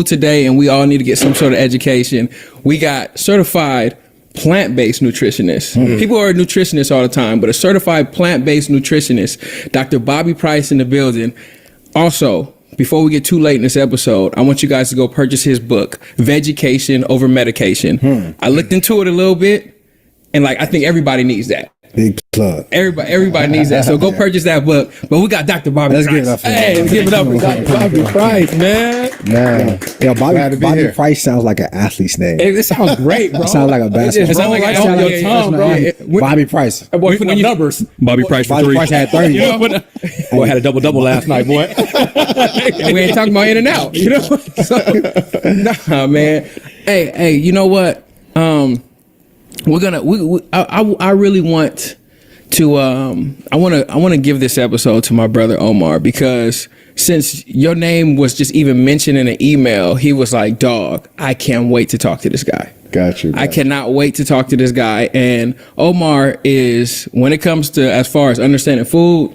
today, and we all need to get some sort of education. We got certified plant-based nutritionists. People are nutritionists all the time, but a certified plant-based nutritionist, Dr. Bobby Price, in the building. Also, before we get too late in this episode, I want you guys to go purchase his book, Vegucation Over Medication. I looked into it a little bit, and I think everybody needs that. Big plug. Everybody needs that. So go purchase that book. But we got Dr. Bobby Price. Let's give it up for Dr. Bobby Price, man. Yeah, Bobby Price sounds like an athlete's name. It sounds great, bro. It sounds like a basketball. It sounds like on your tongue, bro. Bobby Price. Boy, when numbers. Bobby Price for Bobby 3. Price had 30. Boy, had a double last night, boy. And we ain't talking about in and out, you know? So, nah, man. Hey, you know what? We're gonna. I really want to. I want to give this episode to my brother Omar, because since your name was just even mentioned in an email, he was like, "Dog, I can't wait to talk to this guy." Got you. I cannot wait to talk to this guy. And Omar is, when it comes to as far as understanding food,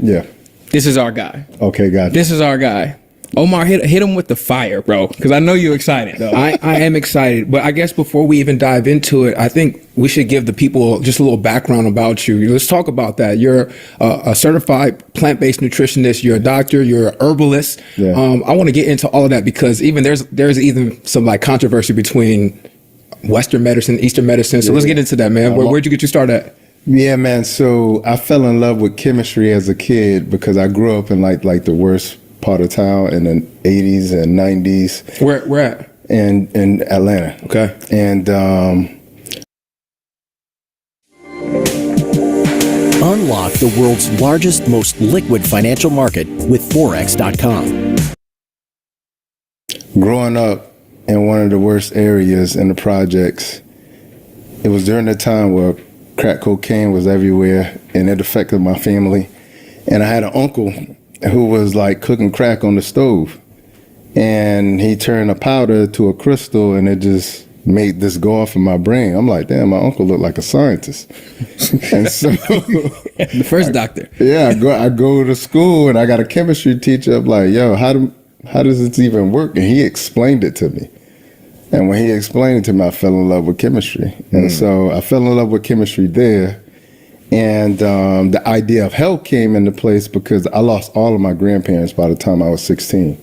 this is our guy. Okay, got you. This is our guy. Omar, hit him with the fire, bro, because I know you're excited, though. I am excited, but I guess before we even dive into it, I think we should give the people just a little background about you. Let's talk about that. You're a certified plant-based nutritionist. You're a doctor. You're a herbalist. Yeah. I want to get into all of that, because even there's even some controversy between Western medicine, Eastern medicine. So let's get into that, man. Where'd you get your start at? Yeah, man. So I fell in love with chemistry as a kid because I grew up in like the worst part of town in the 80s and 90s. Where at? In Atlanta. Okay. And unlock the world's largest, most liquid financial market with Forex.com. growing up in one of the worst areas in the projects, it was during the time where crack cocaine was everywhere and it affected my family. And I had an uncle who was cooking crack on the stove, and he turned a powder to a crystal, and it just made this go off in my brain. I'm like, damn, my uncle looked like a scientist. And so the first doctor. Yeah, I go to school and I got a chemistry teacher. I'm like, yo, how does this even work? And he explained it to me. And when he explained it to me, I fell in love with chemistry. And so I fell in love with chemistry there. And the idea of health came into place because I lost all of my grandparents by the time I was 16.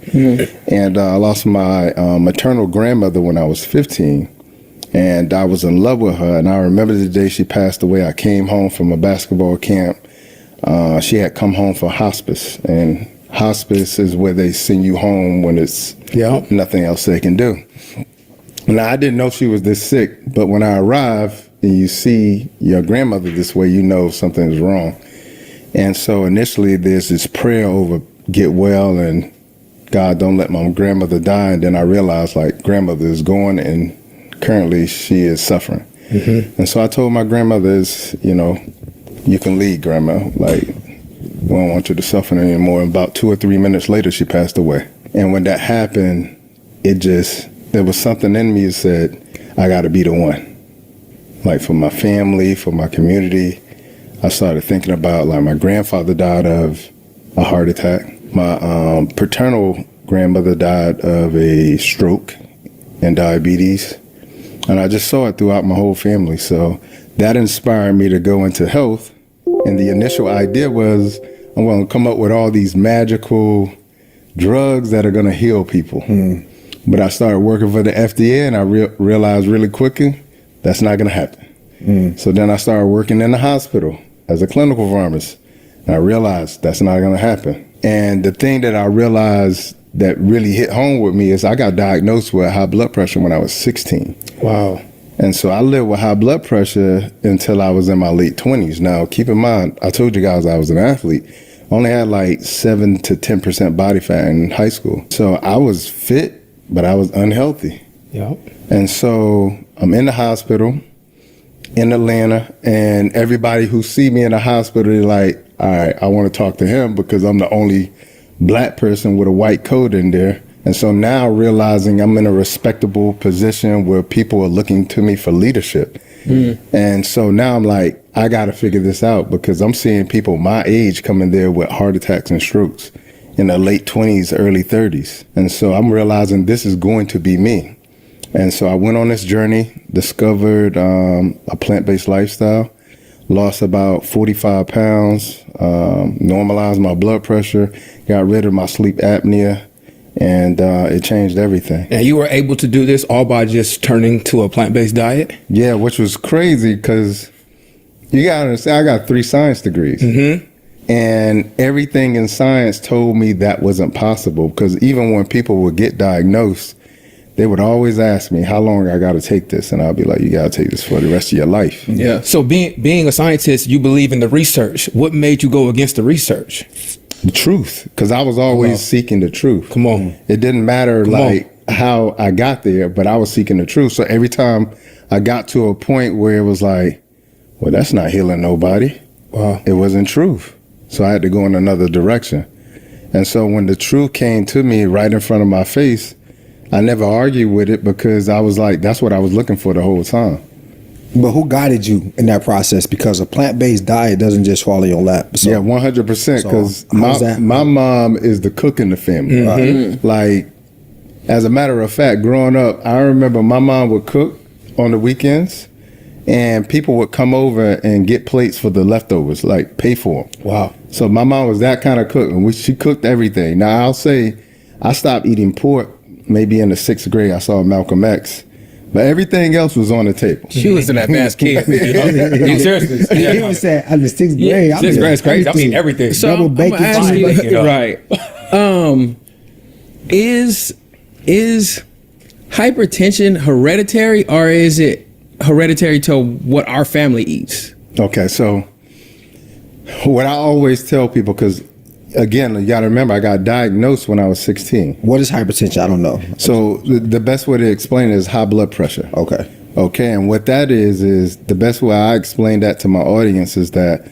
And I lost my maternal grandmother when I was 15. And I was in love with her. And I remember the day she passed away. I came home from a basketball camp. She had come home for hospice. And hospice is where they send you home when it's nothing else they can do. Now, I didn't know she was this sick. But when I arrived, and you see your grandmother this way, you know something is wrong. And so initially there's this prayer over get well and God, don't let my grandmother die. And then I realized grandmother is gone and currently she is suffering. And so I told my grandmother, you can leave, grandma. We don't want you to suffer anymore. And about 2 or 3 minutes later, she passed away. And when that happened, there was something in me that said, I gotta be the one. For my family, for my community. I started thinking about my grandfather died of a heart attack. My paternal grandmother died of a stroke and diabetes. And I just saw it throughout my whole family. So that inspired me to go into health. And the initial idea was I'm going to come up with all these magical drugs that are going to heal people. But I started working for the FDA and I realized really quickly that's not going to happen. So then I started working in the hospital as a clinical pharmacist. And I realized that's not going to happen. And the thing that I realized that really hit home with me is I got diagnosed with high blood pressure when I was 16. Wow. And so I lived with high blood pressure until I was in my late 20s. Now, keep in mind, I told you guys I was an athlete. I only had 7 to 10% body fat in high school. So I was fit, but I was unhealthy. Yep. And so I'm in the hospital in Atlanta, and everybody who see me in the hospital, they're like, all right, I want to talk to him because I'm the only black person with a white coat in there. And so now realizing I'm in a respectable position where people are looking to me for leadership. And so now I'm like, I got to figure this out because I'm seeing people my age come in there with heart attacks and strokes. in the late 20s, early 30s. And so I'm realizing this is going to be me. And so I went on this journey, discovered a plant-based lifestyle, lost about 45 pounds, normalized my blood pressure, got rid of my sleep apnea, and it changed everything. And you were able to do this all by just turning to a plant-based diet? Yeah, which was crazy because you got to understand, I got 3 science degrees. And everything in science told me that wasn't possible, because even when people would get diagnosed, they would always ask me how long I got to take this. And I'll be like, you got to take this for the rest of your life. Yeah. So being a scientist, you believe in the research. What made you go against the research? The truth, because I was always seeking the truth. Come on. It didn't matter how I got there, but I was seeking the truth. So every time I got to a point where it was like, well, that's not healing nobody. Wow. It wasn't truth. So I had to go in another direction. And so when the truth came to me right in front of my face, I never argued with it, because I was like, that's what I was looking for the whole time. But who guided you in that process? Because a plant-based diet doesn't just fall in your lap. So, Yeah, 100%. Because how's my mom is the cook in the family. Like, as a matter of fact, growing up, I remember my mom would cook on the weekends, and people would come over and get plates for the leftovers, like pay for them. Wow. So my mom was that kind of cook, and she cooked everything. Now, I'll say I stopped eating pork maybe in the 6th grade. I saw Malcolm X. But everything else was on the table. She was an advanced kid. Seriously. He was saying, I'm the 6th grade. Sixth grade is crazy. I've seen everything. So Double I'm bacon, gonna ask fine. you, right? Is hypertension hereditary, or is it hereditary to what our family eats? Okay, so what I always tell people, because again, you got to remember, I got diagnosed when I was 16. What is hypertension? I don't know. So the best way to explain it is high blood pressure. Okay. Okay, and what that is the best way I explain that to my audience is that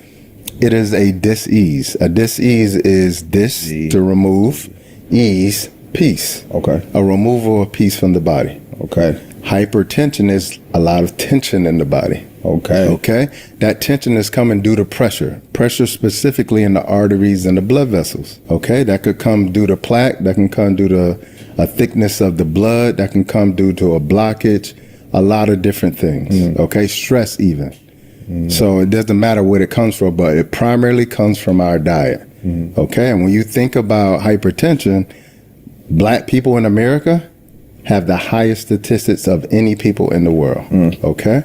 it is a dis-ease. A dis-ease is dis, to remove, ease, peace. Okay. A removal of peace from the body. Okay. Hypertension is a lot of tension in the body. Okay. Okay. That tension is coming due to pressure. Pressure specifically in the arteries and the blood vessels. Okay. That could come due to plaque. That can come due to a thickness of the blood. That can come due to a blockage. A lot of different things. Okay. Stress even. So it doesn't matter where it comes from, but it primarily comes from our diet. Okay. And when you think about hypertension, Black people in America have the highest statistics of any people in the world. Okay.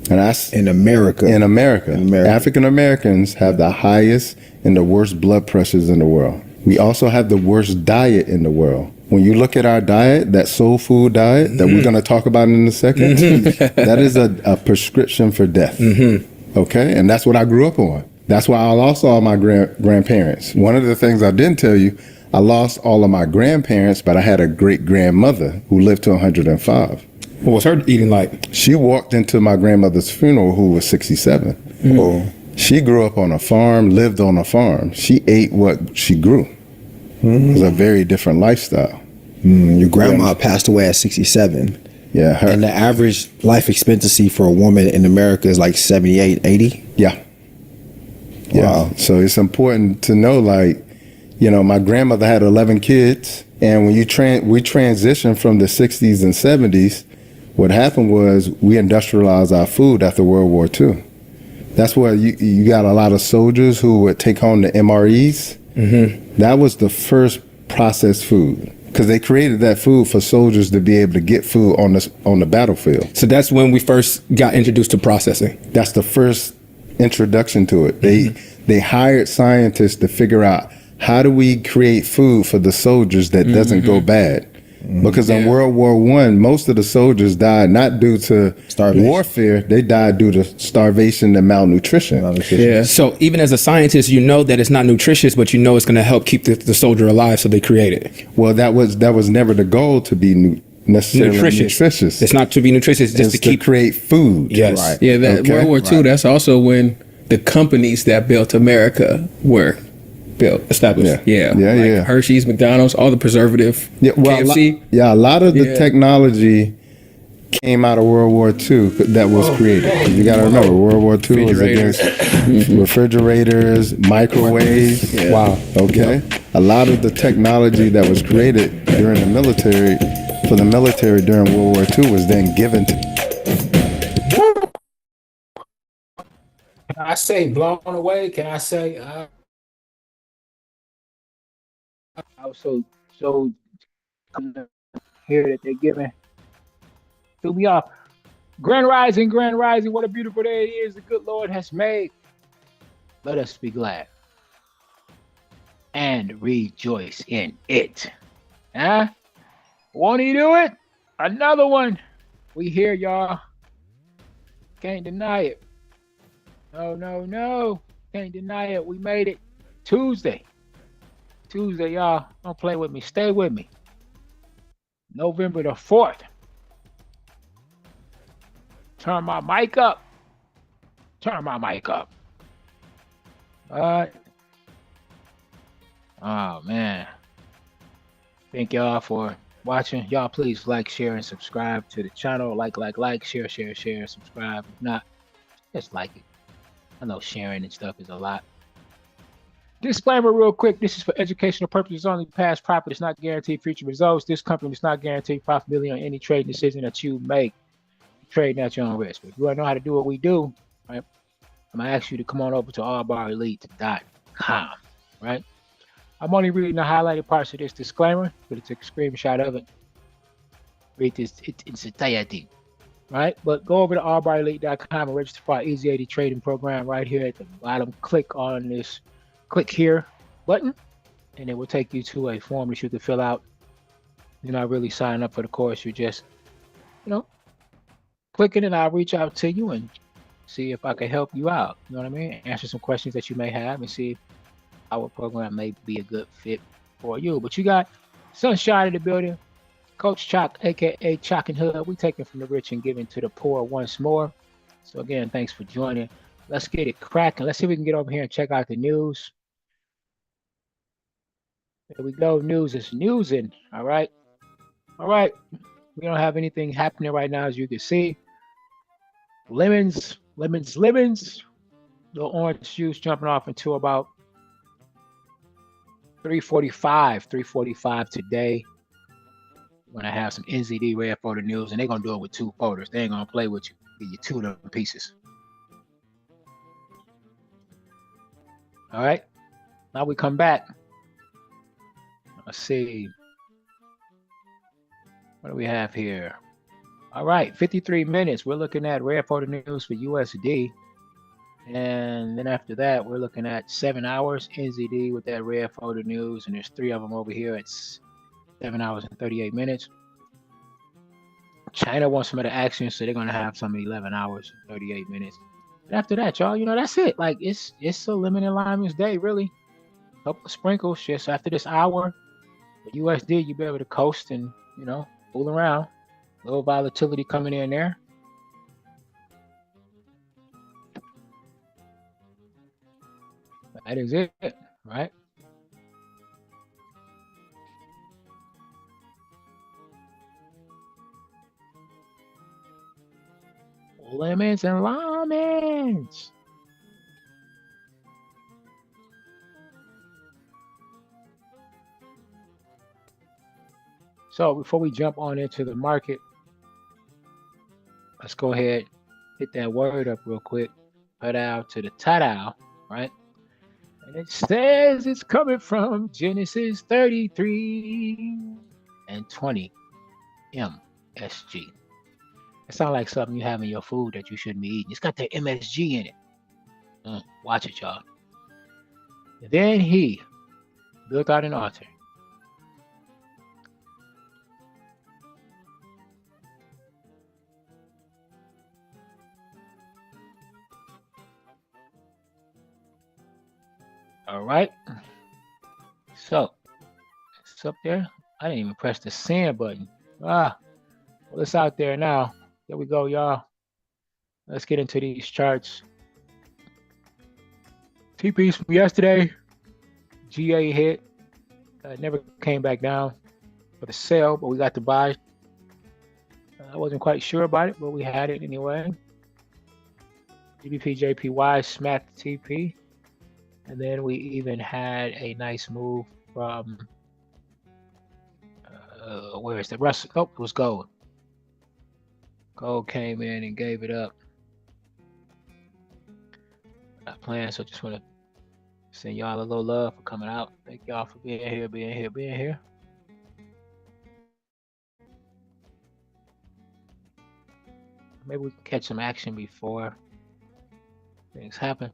And that's In America. in America. America. African Americans have the highest and the worst blood pressures in the world. We also have the worst diet in the world. When you look at our diet, that soul food diet that we're going to talk about in a second, that is a prescription for death. Okay. And that's what I grew up on. That's why I lost all my grandparents. One of the things I didn't tell you, I lost all of my grandparents, but I had a great grandmother who lived to 105. What was her eating like? She walked into my grandmother's funeral, who was 67. Oh. She grew up on a farm, lived on a farm. She ate what she grew. It was a very different lifestyle. Your grandma passed away at 67. Yeah. Her, And the average life expectancy for a woman in America is like 78, 80. yeah. Yeah. Wow. So it's important to know, like, you know, my grandmother had 11 kids. And when we transitioned from the 60s and 70s, what happened was we industrialized our food after World War II. That's where you got a lot of soldiers who would take home the MREs. That was the first processed food, because they created that food for soldiers to be able to get food on the battlefield. So that's when we first got introduced to processing. That's the first introduction to it. They hired scientists to figure out, how do we create food for the soldiers that doesn't go bad? Because in World War I, most of the soldiers died not due to Starvation. warfare, they died due to starvation and malnutrition. Yeah. So even as a scientist, you know that it's not nutritious, but you know it's going to help keep the soldier alive, so they create it. Well, that was never the goal, to be necessarily nutritious. It's not to be nutritious, it's just It's to keep. create food. Yes. Right. Yeah, that Okay. World War II, that's also when the companies that built America were built. Established. Yeah. Yeah, like yeah. Hershey's, McDonald's, all the preservative, Yeah, well, KFC. a lot of the Yeah. technology came out of World War II that was created. You got to remember, World War II was against refrigerators, microwaves. Yeah. Wow. Okay. a lot of the technology that was created during the military, for the military during World War II, was then given to. Can I say blown away? Can I say I was so here that they're giving threw me off. Grand Rising, what a beautiful day it is the good Lord has made. Let us be glad and rejoice in it. Huh? Won't he do it? Another one. We here, y'all. Can't deny it. No. Can't deny it. We made it. Tuesday, y'all. Don't play with me. Stay with me. November the 4th. Turn my mic up. Alright. Oh, man. Thank y'all for watching. Y'all please like, share, and subscribe to the channel. Like, share, subscribe. If not, just like it. I know sharing and stuff is a lot. Disclaimer real quick. This is for educational purposes only. Past profit is not guaranteed future results. This company is not guaranteed profitability on any trading decision that you make. Trading at your own risk. But if you want to know how to do what we do, right, I'm going to ask you to come on over to allbarelite.com, right? I'm only reading the highlighted parts of this disclaimer, but take a screenshot of it. Read this in its entirety, right? But go over to allbarelite.com and register for our Easy 80 trading program right here at the bottom. Click on this click here button, and it will take you to a form that you can fill out. You're not really signing up for the course. You're just, clicking, and I'll reach out to you and see if I can help you out. You know what I mean? Answer some questions that you may have and see if our program may be a good fit for you. But you got Sunshine in the building. Coach Choc, aka Chocinhood. We taking from the rich and giving to the poor once more. So again, thanks for joining. Let's get it cracking. Let's see if we can get over here and check out the news. There we go. News is newsing. All right. We don't have anything happening right now, as you can see. Lemons. The orange juice jumping off into about 345 today. We're gonna have some NZD red photo news, and they're gonna do it with 2 photos. They ain't gonna play with you. Give you 2 of them pieces. All right. Now we come back. Let's see. What do we have here? All right, 53 minutes. We're looking at red photo news for USD. And then after that, we're looking at 7 hours NZD with that red photo news. And there's 3 of them over here. It's 7 hours and 38 minutes. China wants some of the action, so they're going to have some 11 hours and 38 minutes. And after that, y'all, that's it. Like, it's a limited alignments day, really. A couple of sprinkles just after this hour. The USD, you'll be able to coast and, fool around. A little volatility coming in there. That is it, right? Lemons and lemons. So before we jump on into the market, let's go ahead, hit that word up real quick. Put out to the ta-dow, right? And it says it's coming from Genesis 33 and 20 MSG. It sounds like something you have in your food that you shouldn't be eating. It's got the MSG in it. Watch it, y'all. Then he built out an altar. All right. So it's up there. I didn't even press the send button. Well, it's out there now. There we go, y'all. Let's get into these charts. TPs from yesterday. GA hit. Never came back down for the sell, but we got to buy. I wasn't quite sure about it, but we had it anyway. GBP JPY smacked TP. And then we even had a nice move from where is the Russell? Oh, it was gold. Gold came in and gave it up. Not playing, so just want to send y'all a little love for coming out. Thank y'all for being here, being here, being here. Maybe we can catch some action before things happen.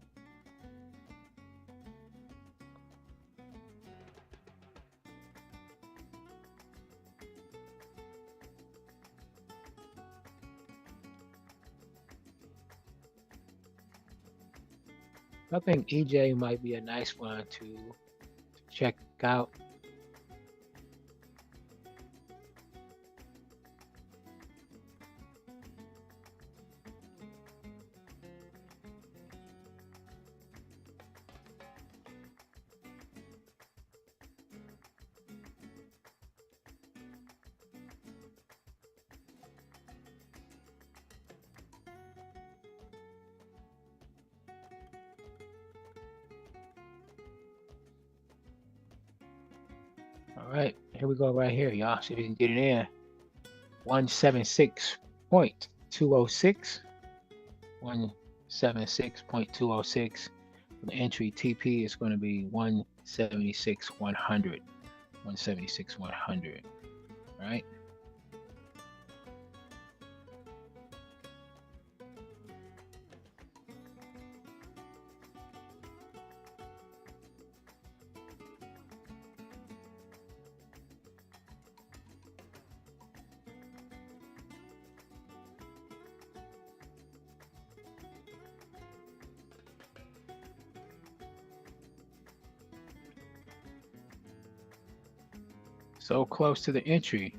I think EJ might be a nice one to check out. All right, here we go right here, y'all. See if we can get it in. 176.206. 176.206. The entry TP is going to be 176.100. 176.100. All right. So close to the entry.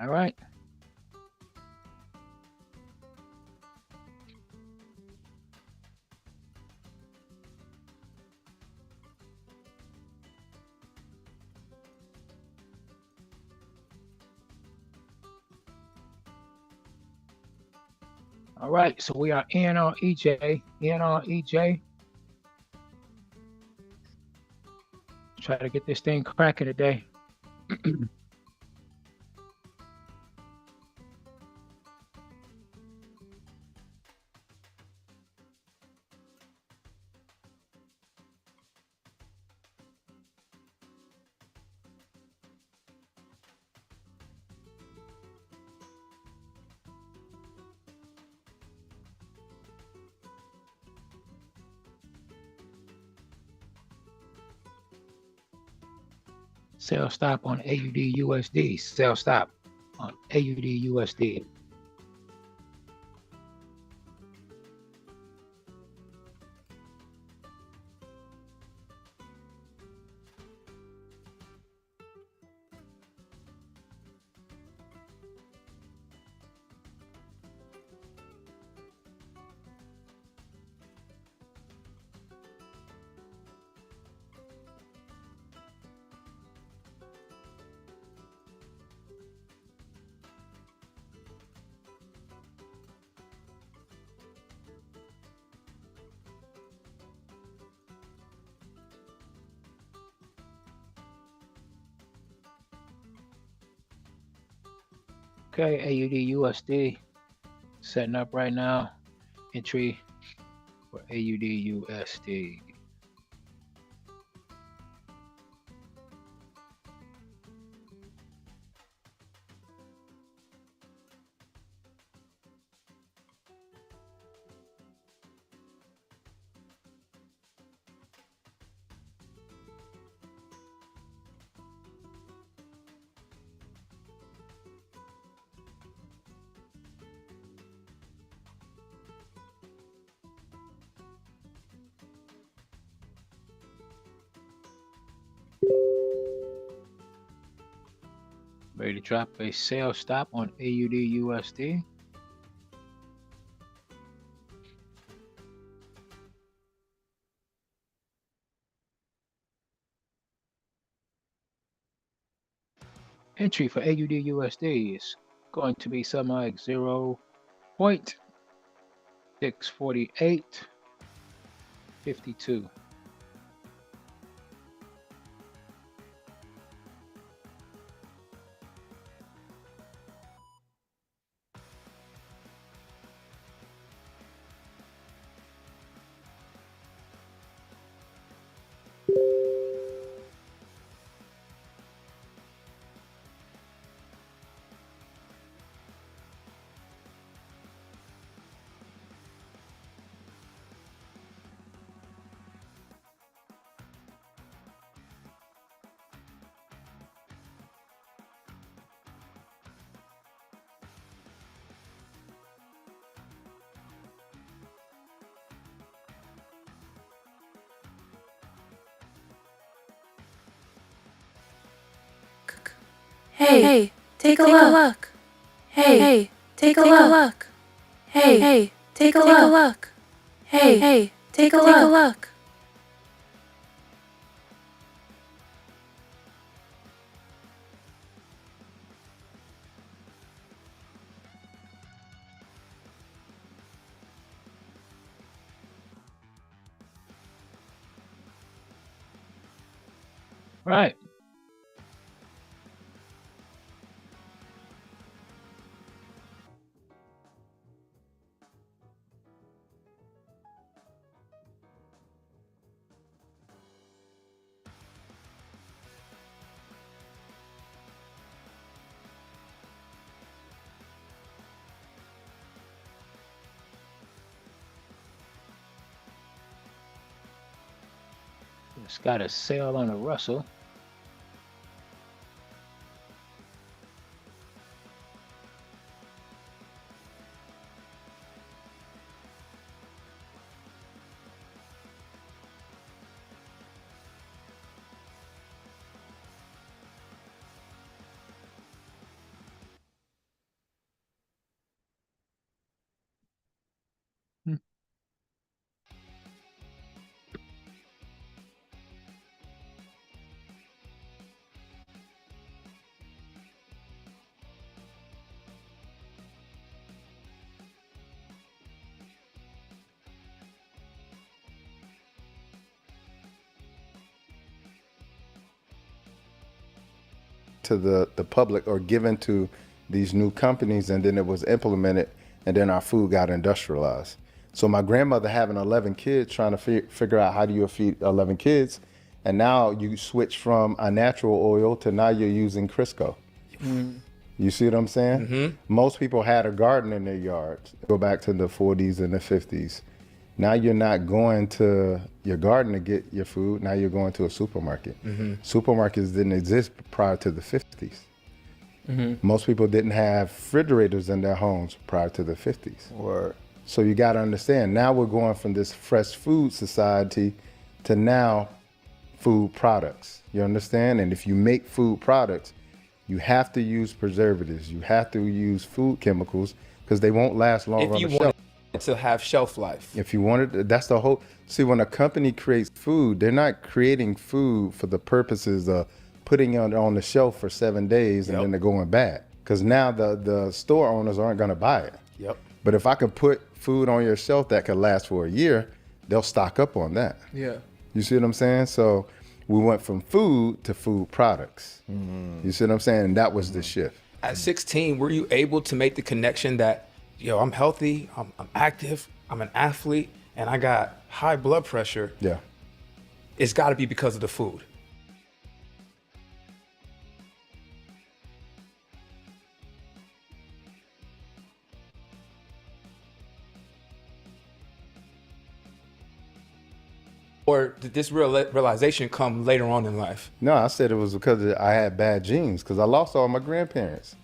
All right. All right, so we are in on EJ. In on EJ. Try to get this thing cracking today. Sell stop on AUD USD. Sell stop on AUD USD. Okay, AUD USD setting up right now. Entry for AUD USD. Ready to drop a sell stop on AUD USD. Entry for AUD USD is going to be something like 0.64852. Hey, take a look. Hey, take a look. Hey, take a look. Hey, take a look. Right. It's got a sale on the Russell. Hmm. To the public or given to these new companies, and then it was implemented, and then our food got industrialized. So my grandmother having 11 kids, trying to figure out how do you feed 11 kids, and now you switch from a natural oil to now you're using Crisco. You see what I'm saying? Most people had a garden in their yards. Go back to the 40s and the 50s. Now you're not going to your garden to get your food. Now you're going to a supermarket. Supermarkets didn't exist prior to the 50s. Most people didn't have refrigerators in their homes prior to the 50s. Or So you got to understand, now we're going from this fresh food society to now food products. You understand? And if you make food products, you have to use preservatives. You have to use food chemicals because they won't last long If on you the shelf. want it to have shelf life. If you wanted, that's the whole. See, when a company creates food, they're not creating food for the purposes of putting it on the shelf for 7 days and then they're going bad. Because now the store owners aren't going to buy it. Yep. But if I could put food on your shelf that could last for a year, they'll stock up on that. Yeah. You see what I'm saying? So we went from food to food products. You see what I'm saying? And that was the shift. At 16, were you able to make the connection that, yo, I'm healthy, I'm active, I'm an athlete, and I got high blood pressure? Yeah. It's got to be because of the food. Or did this realization come later on in life? No, I said it was because I had bad genes because I lost all my grandparents.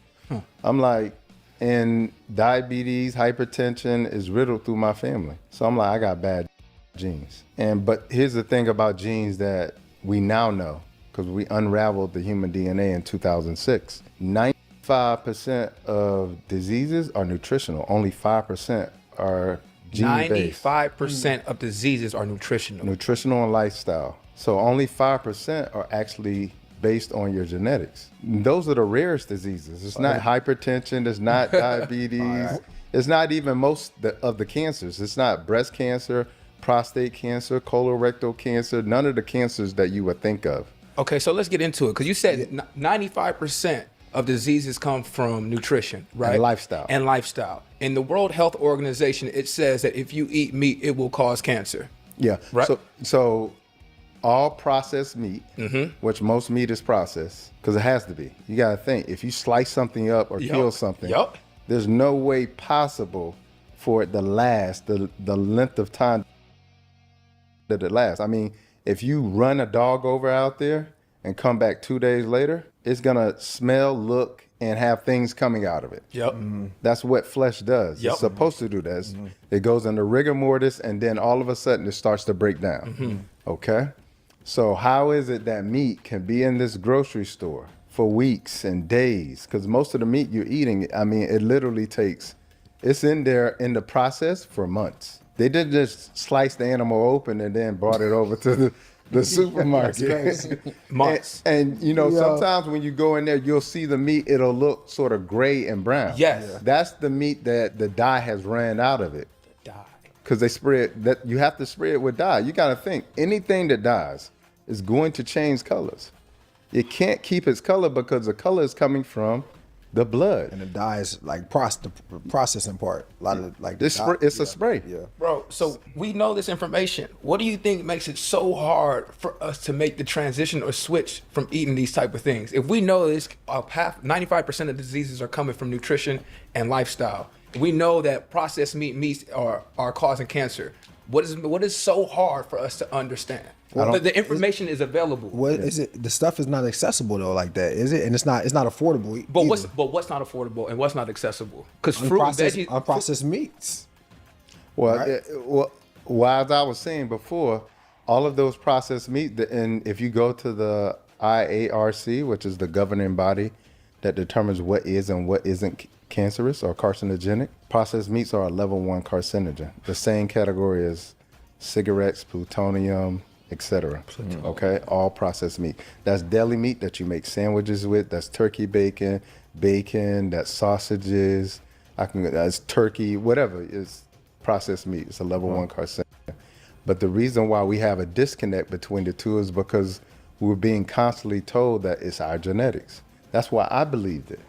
I'm like, and diabetes, hypertension is riddled through my family. So I'm like, I got bad genes. But here's the thing about genes that we now know, because we unraveled the human DNA in 2006. 95% of diseases are nutritional. Only 5% are gene-based. 95% of diseases are nutritional. Nutritional and lifestyle. So only 5% are actually based on your genetics. Those are the rarest diseases. It's not hypertension. It's not diabetes. It's not even most of the cancers. It's not breast cancer, prostate cancer, colorectal cancer, none of the cancers that you would think of. Okay, so let's get into it. Because you said 95% of diseases come from nutrition, right? And lifestyle. And lifestyle. In the World Health Organization, it says that if you eat meat, it will cause cancer. Yeah. Right. So all processed meat, which most meat is processed, because it has to be. You got to think, if you slice something up or kill something, there's no way possible for it to last the length of time that it lasts. I mean, if you run a dog over out there and come back 2 days later, it's going to smell, look, and have things coming out of it. That's what flesh does. It's supposed to do that. It goes into rigor mortis, and then all of a sudden it starts to break down. Okay? So how is it that meat can be in this grocery store for weeks and days? Because most of the meat you're eating, I mean, it literally takes, it's in there in the process for months. They didn't just slice the animal open and then brought it over to the supermarket. Months. And you know, sometimes when you go in there, you'll see the meat, it'll look sort of gray and brown. Yes. That's the meat that the dye has ran out of it. Dye. Because they spray it, that you have to spray it with dye. You got to think, anything that dyes is going to change colors. It can't keep its color because the color is coming from the blood. And the dye is like the processing part. A lot of like It's a spray. Yeah. Bro, so we know this information. What do you think makes it so hard for us to make the transition or switch from eating these type of things? If we know this, 95% of diseases are coming from nutrition and lifestyle. We know that processed meats are causing cancer. What is so hard for us to understand? The information is available. What is it? The stuff is not accessible though, like that, is it? And it's not affordable. But what's not affordable and what's not accessible? Because fruit and veggies, unprocessed meats. Well, Right? as I was saying before, all of those processed meat, and if you go to the IARC, which is the governing body that determines what is and what isn't cancerous or carcinogenic, processed meats are a level 1 carcinogen, the same category as cigarettes, plutonium, etc. Okay, all processed meat. That's deli meat that you make sandwiches with. That's turkey bacon, that's sausages. That's turkey, whatever is processed meat. It's a level 1 carcinogen. But the reason why we have a disconnect between the two is because we're being constantly told that it's our genetics. That's why I believed it.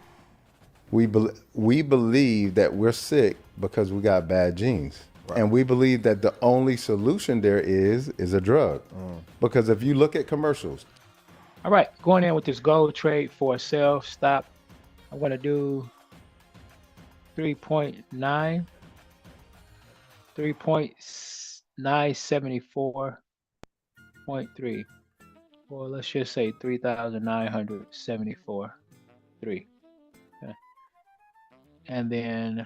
We believe that we're sick because we got bad genes. Right. And we believe that the only solution there is a drug. Because if you look at commercials. All right, going in with this gold trade for a sell stop. I'm going to do 3.974.3. Well, let's just say 3,974.3. Okay. And then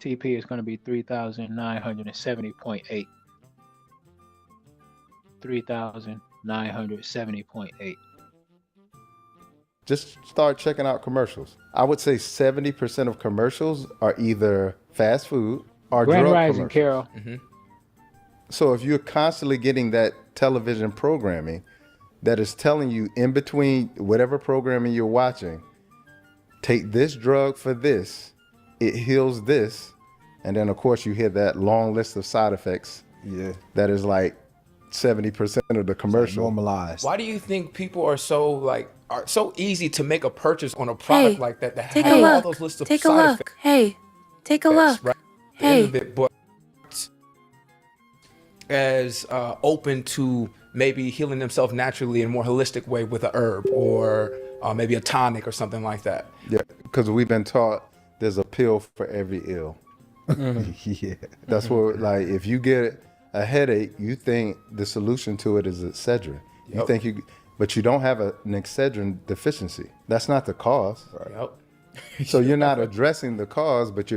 TP is going to be 3,970.8. 3,970.8. Just start checking out commercials. I would say 70% of commercials are either fast food or Grand drug Rising, commercials. Carol. So if you're constantly getting that television programming that is telling you in between whatever programming you're watching, take this drug for this, it heals this, and then of course you hear that long list of side effects. Yeah. That is like 70% of the commercial. Normalized. why do you think people are so easy to make a purchase on a product like that Take has a all look. those lists of Take a side look. effects? Hey, take a look. Right? Hey. But as open to maybe healing themselves naturally in a more holistic way with a herb or maybe a tonic or something like that. Yeah, because we've been taught there's a pill for every ill. Yeah. That's what, like, if you get a headache, you think the solution to it is Excedrin. You think but you don't have an Excedrin deficiency. That's not the cause. Yep. So you're not addressing the cause, but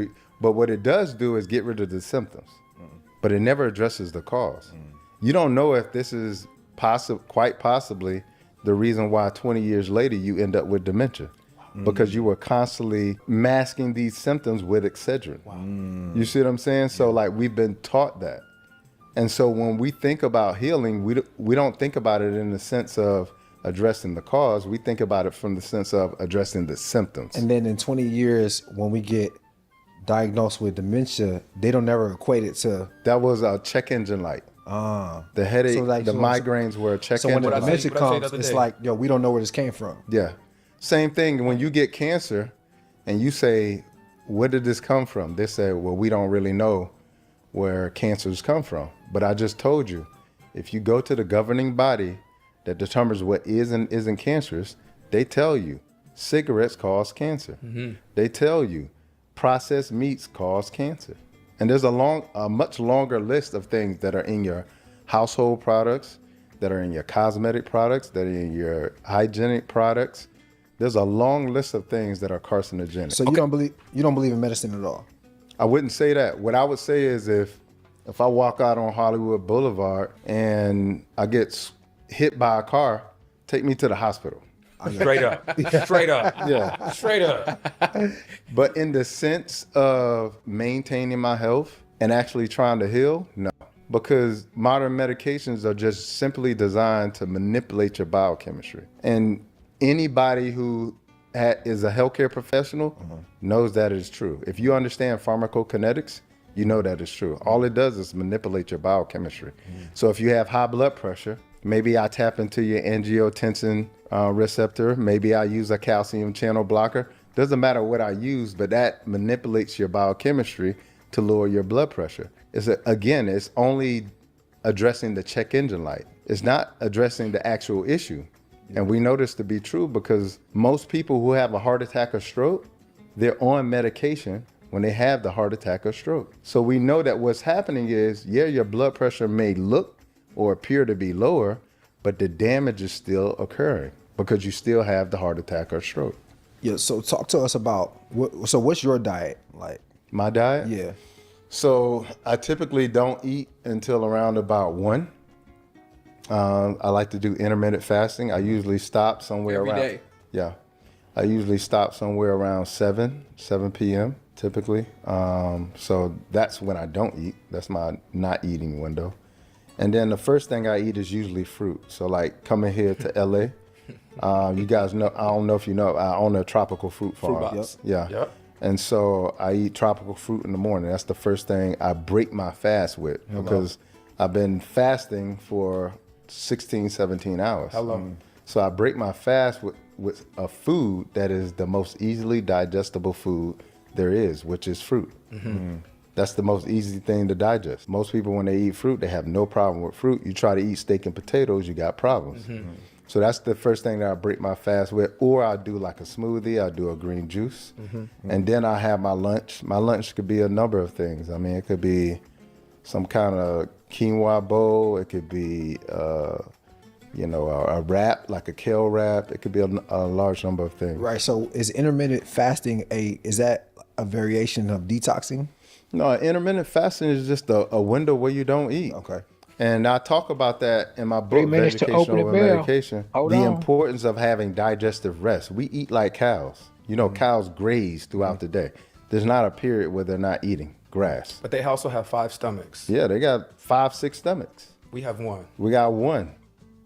what it does do is get rid of the symptoms. But it never addresses the cause. You don't know if this is quite possibly the reason why 20 years later you end up with dementia. Because you were constantly masking these symptoms with Excedrin. You see what I'm saying? So like we've been taught that. And so when we think about healing, we don't think about it in the sense of addressing the cause. We think about it from the sense of addressing the symptoms. And then in 20 years, when we get diagnosed with dementia, they don't ever equate it to. That was a check engine light. The headache, So like- the so- migraines were a check So when engine the light. dementia what I said the comes, other it's day. like, yo, we don't know where this came from. Yeah. Same thing when you get cancer and you say, where did this come from? They say, well, we don't really know where cancers come from. But I just told you, if you go to the governing body that determines what is and isn't cancerous, they tell you cigarettes cause cancer. They tell you processed meats cause cancer. And there's a much longer list of things that are in your household products, that are in your cosmetic products, that are in your hygienic products. There's a long list of things that are carcinogenic. So you don't believe in medicine at all. I wouldn't say that. What I would say is if I walk out on Hollywood Boulevard and I get hit by a car, take me to the hospital. Straight up. Straight up. Yeah. Straight up. But in the sense of maintaining my health and actually trying to heal, no. Because modern medications are just simply designed to manipulate your biochemistry. And anybody who is a healthcare professional knows that is true. If you understand pharmacokinetics, you know that is true. All it does is manipulate your biochemistry. So if you have high blood pressure, maybe I tap into your angiotensin receptor. Maybe I use a calcium channel blocker. Doesn't matter what I use, but that manipulates your biochemistry to lower your blood pressure. It's only addressing the check engine light. It's not addressing the actual issue. And we know this to be true because most people who have a heart attack or stroke, they're on medication when they have the heart attack or stroke. So we know that what's happening is, your blood pressure may look or appear to be lower, but the damage is still occurring because you still have the heart attack or stroke. Yeah. So talk to us about what's your diet like? My diet? Yeah. So I typically don't eat until around about 1. I like to do intermittent fasting. I usually stop somewhere Every around. day. Yeah. I usually stop somewhere around 7 p.m. typically. So that's when I don't eat. That's my not eating window. And then the first thing I eat is usually fruit. So like coming here to LA, you guys know, I don't know if you know, I own a tropical fruit farm. box. Yeah. Yep. And so I eat tropical fruit in the morning. That's the first thing I break my fast with because I've been fasting for 16, 17 hours. So I break my fast with a food that is the most easily digestible food there is, which is fruit. That's the most easy thing to digest. Most people, when they eat fruit, they have no problem with fruit. You try to eat steak and potatoes, you got problems. So that's the first thing that I break my fast with. Or I do like a smoothie, I do a green juice. And then I have my lunch. My lunch could be a number of things. I mean, it could be some kind of quinoa bowl. It could be, a wrap, like a kale wrap. It could be a large number of things. Right. So is intermittent fasting is that a variation of detoxing? No, intermittent fasting is just a window where you don't eat. Okay. And I talk about that in my 3 book, minutes to Education open the Over bell. Medication. Hold The on. importance of having digestive rest. We eat like cows. Cows graze throughout the day. There's not a period where they're not eating grass. But they also have 5 stomachs. Yeah, they got 5, 6 stomachs. We have 1. We got 1.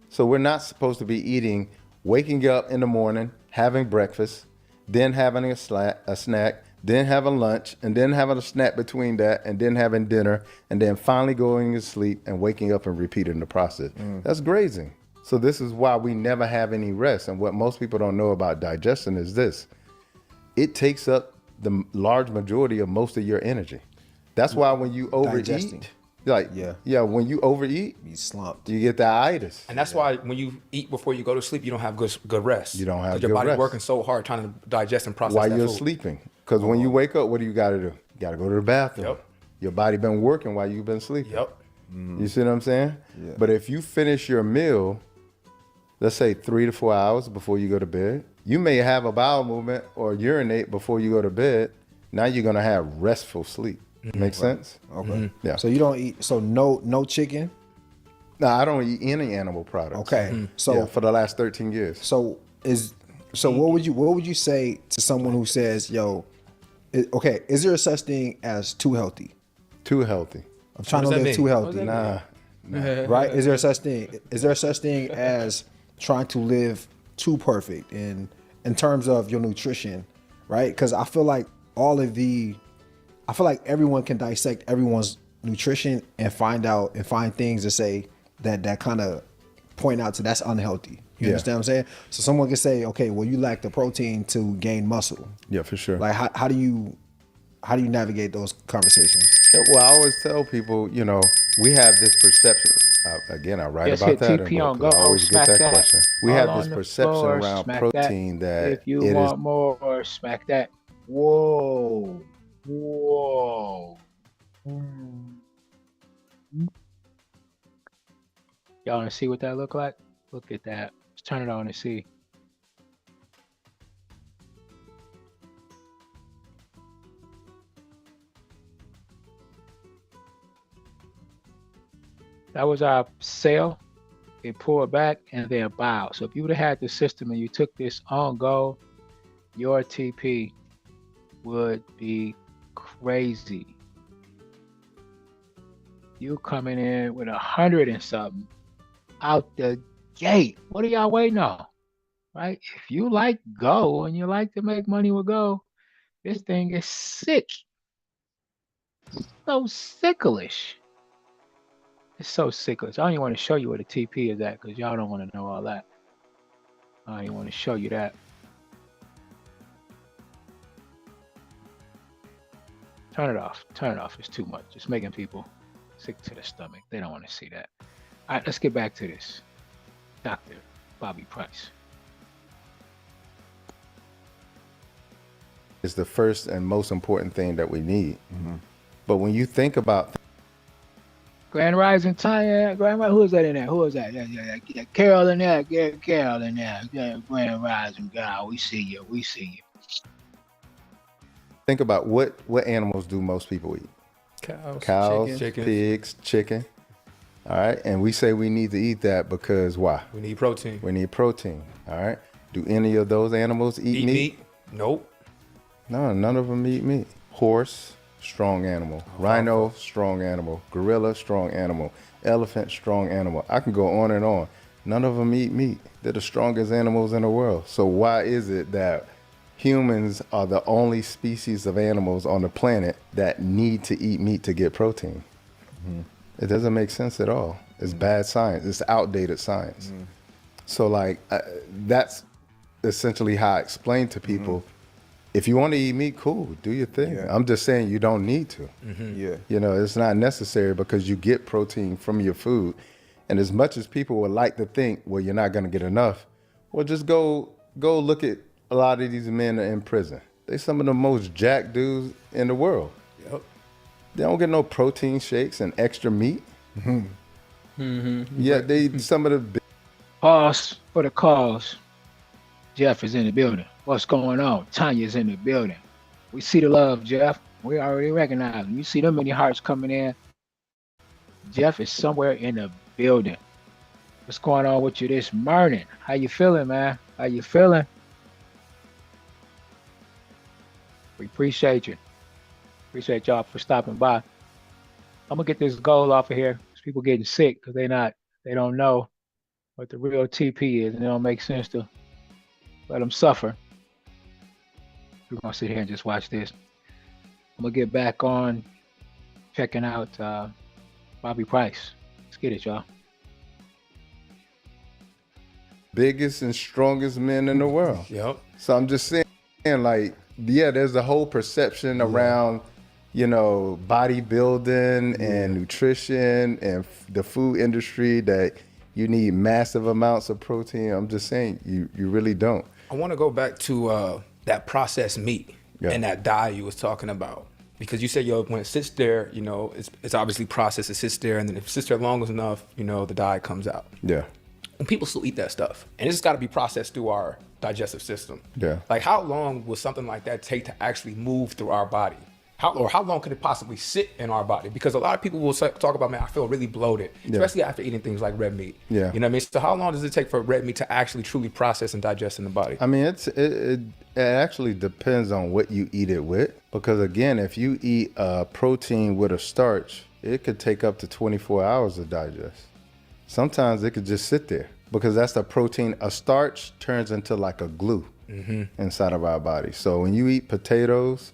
So we're not supposed to be eating, waking up in the morning, having breakfast, then having a snack, then having lunch, and then having a snack between that, and then having dinner, and then finally going to sleep and waking up and repeating the process. That's grazing. So this is why we never have any rest. And what most people don't know about digestion is this. It takes up the large majority of most of your energy. That's why when you overeat, Digesting. when you overeat, You slumped. you get the itis. And that's why when you eat before you go to sleep, you don't have good rest. You don't have 'Cause your good body's rest. working so hard trying to digest and process While that you're food. sleeping. Because when you wake up, what do you got to do? You got to go to the bathroom. Yep. Your body been working while you've been sleeping. Yep. You see what I'm saying? Yeah. But if you finish your meal, let's say 3 to 4 hours before you go to bed, you may have a bowel movement or urinate before you go to bed. Now you're going to have restful sleep. Make sense? Okay. Yeah. So you don't eat. So no chicken. No, I don't eat any animal products. Okay. So Yeah, for the last 13 years. So what would you say to someone who says, "Yo, okay, is there a such thing as too healthy? Too healthy. I'm trying to does that live too mean? healthy." Nah. Right? Is there a such thing? Is there a such thing as trying to live too perfect in terms of your nutrition, right? Because I feel like everyone can dissect everyone's nutrition and find things to say that kind of point out to that's unhealthy. You understand what I'm saying? So someone can say, okay, well, you lack the protein to gain muscle. Yeah, for sure. Like how do you navigate those conversations? Yeah, well, I always tell people, we have this perception. Again, I write Just about hit that. TP on because I go. always get Smack that question. We All have on this the perception floor, around smack protein that if you it want is. more, smack that. Whoa. Whoa. Y'all want to see what that look like? Look at that. Let's turn it on and see. That was our sale. It pulled back and then bow. So if you would have had the system and you took this on go, your TP would be crazy. You coming in with 100 and something out the gate. What are y'all waiting on? Right? If you like go and you like to make money with go, this thing is sick. So sicklish. It's so sicklish. I don't even want to show you where the TP is at because y'all don't want to know all that. I don't even want to show you that. Turn it off. Turn it off. It's too much. It's making people sick to the stomach. They don't want to see that. All right, let's get back to this. Dr. Bobby Price. It's the first and most important thing that we need. But when you think about Grand Rising Tanya. Who is that in there? Who is that? Yeah. Carol in there. Get Carol in there. Yeah, Grand Rising God. We see you. We see you. think about what animals do most people eat? Cows, chickens. pigs, chicken. All right, and we say we need to eat that because why? We need protein. We need protein. All right. Do any of those animals eat meat? Nope. No, none of them eat meat. Horse, strong animal. Rhino, strong animal. Gorilla, strong animal. Elephant, strong animal. I can go on and on. None of them eat meat. They're the strongest animals in the world. So why is it that humans are the only species of animals on the planet that need to eat meat to get protein? It doesn't make sense at all. It's bad science. It's outdated science. So like that's essentially how I explain to people, if you want to eat meat, cool, do your thing. Yeah. I'm just saying you don't need to. Yeah. You know, it's not necessary because you get protein from your food. And as much as people would like to think, well, you're not going to get enough, well, just go look at a lot of these men are in prison. They some of the most jacked dudes in the world. Yep. They don't get no protein shakes and extra meat. Yeah, they some of the big Pause for the cause. Jeff is in the building. What's going on? Tanya's in the building. We see the love, Jeff. We already recognize him. You see them many hearts coming in. Jeff is somewhere in the building. What's going on with you this morning? How you feeling, man? How you feeling? We appreciate you. Appreciate y'all for stopping by. I'm gonna get this goal off of here. People getting sick because they don't know what the real TP is, and it don't make sense to let them suffer. We're gonna sit here and just watch this. I'm gonna get back on checking out Bobby Price. Let's get it, y'all. biggest and strongest men in the world. Yep. So I'm just saying, like, yeah, there's a whole perception around, you know, bodybuilding and nutrition and the food industry that you need massive amounts of protein. I'm just saying, you really don't. I want to go back to that processed meat and that dye you was talking about. Because you said, when it sits there, you know, it's obviously processed, it sits there, and then if it sits there long enough, you know, the dye comes out. Yeah. And people still eat that stuff. And it's got to be processed through our digestive system. Yeah. Like, how long will something like that take to actually move through our body? how long could it possibly sit in our body? Because a lot of people will talk about, man, I feel really bloated, especially after eating things like red meat. Yeah. You know what I mean? So how long does it take for red meat to actually truly process and digest in the body? I mean, it actually depends on what you eat it with. Because again, if you eat a protein with a starch, it could take up to 24 hours to digest. Sometimes it could just sit there because that's the protein. A starch turns into like a glue inside of our body. So when you eat potatoes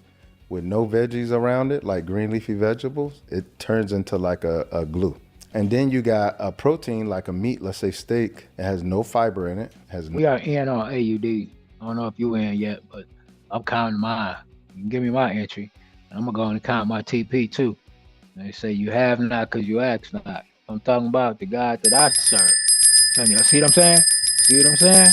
with no veggies around it, like green leafy vegetables, it turns into like a glue. And then you got a protein like a meat, let's say steak. It has no fiber in it. We are in on AUD. I don't know if you in yet, but I'm counting mine. You can give me my entry. And I'm going to go and count my TP too. They say you have not because you ask not. I'm talking about the God that I serve. Telling you, see what I'm saying? See what I'm saying?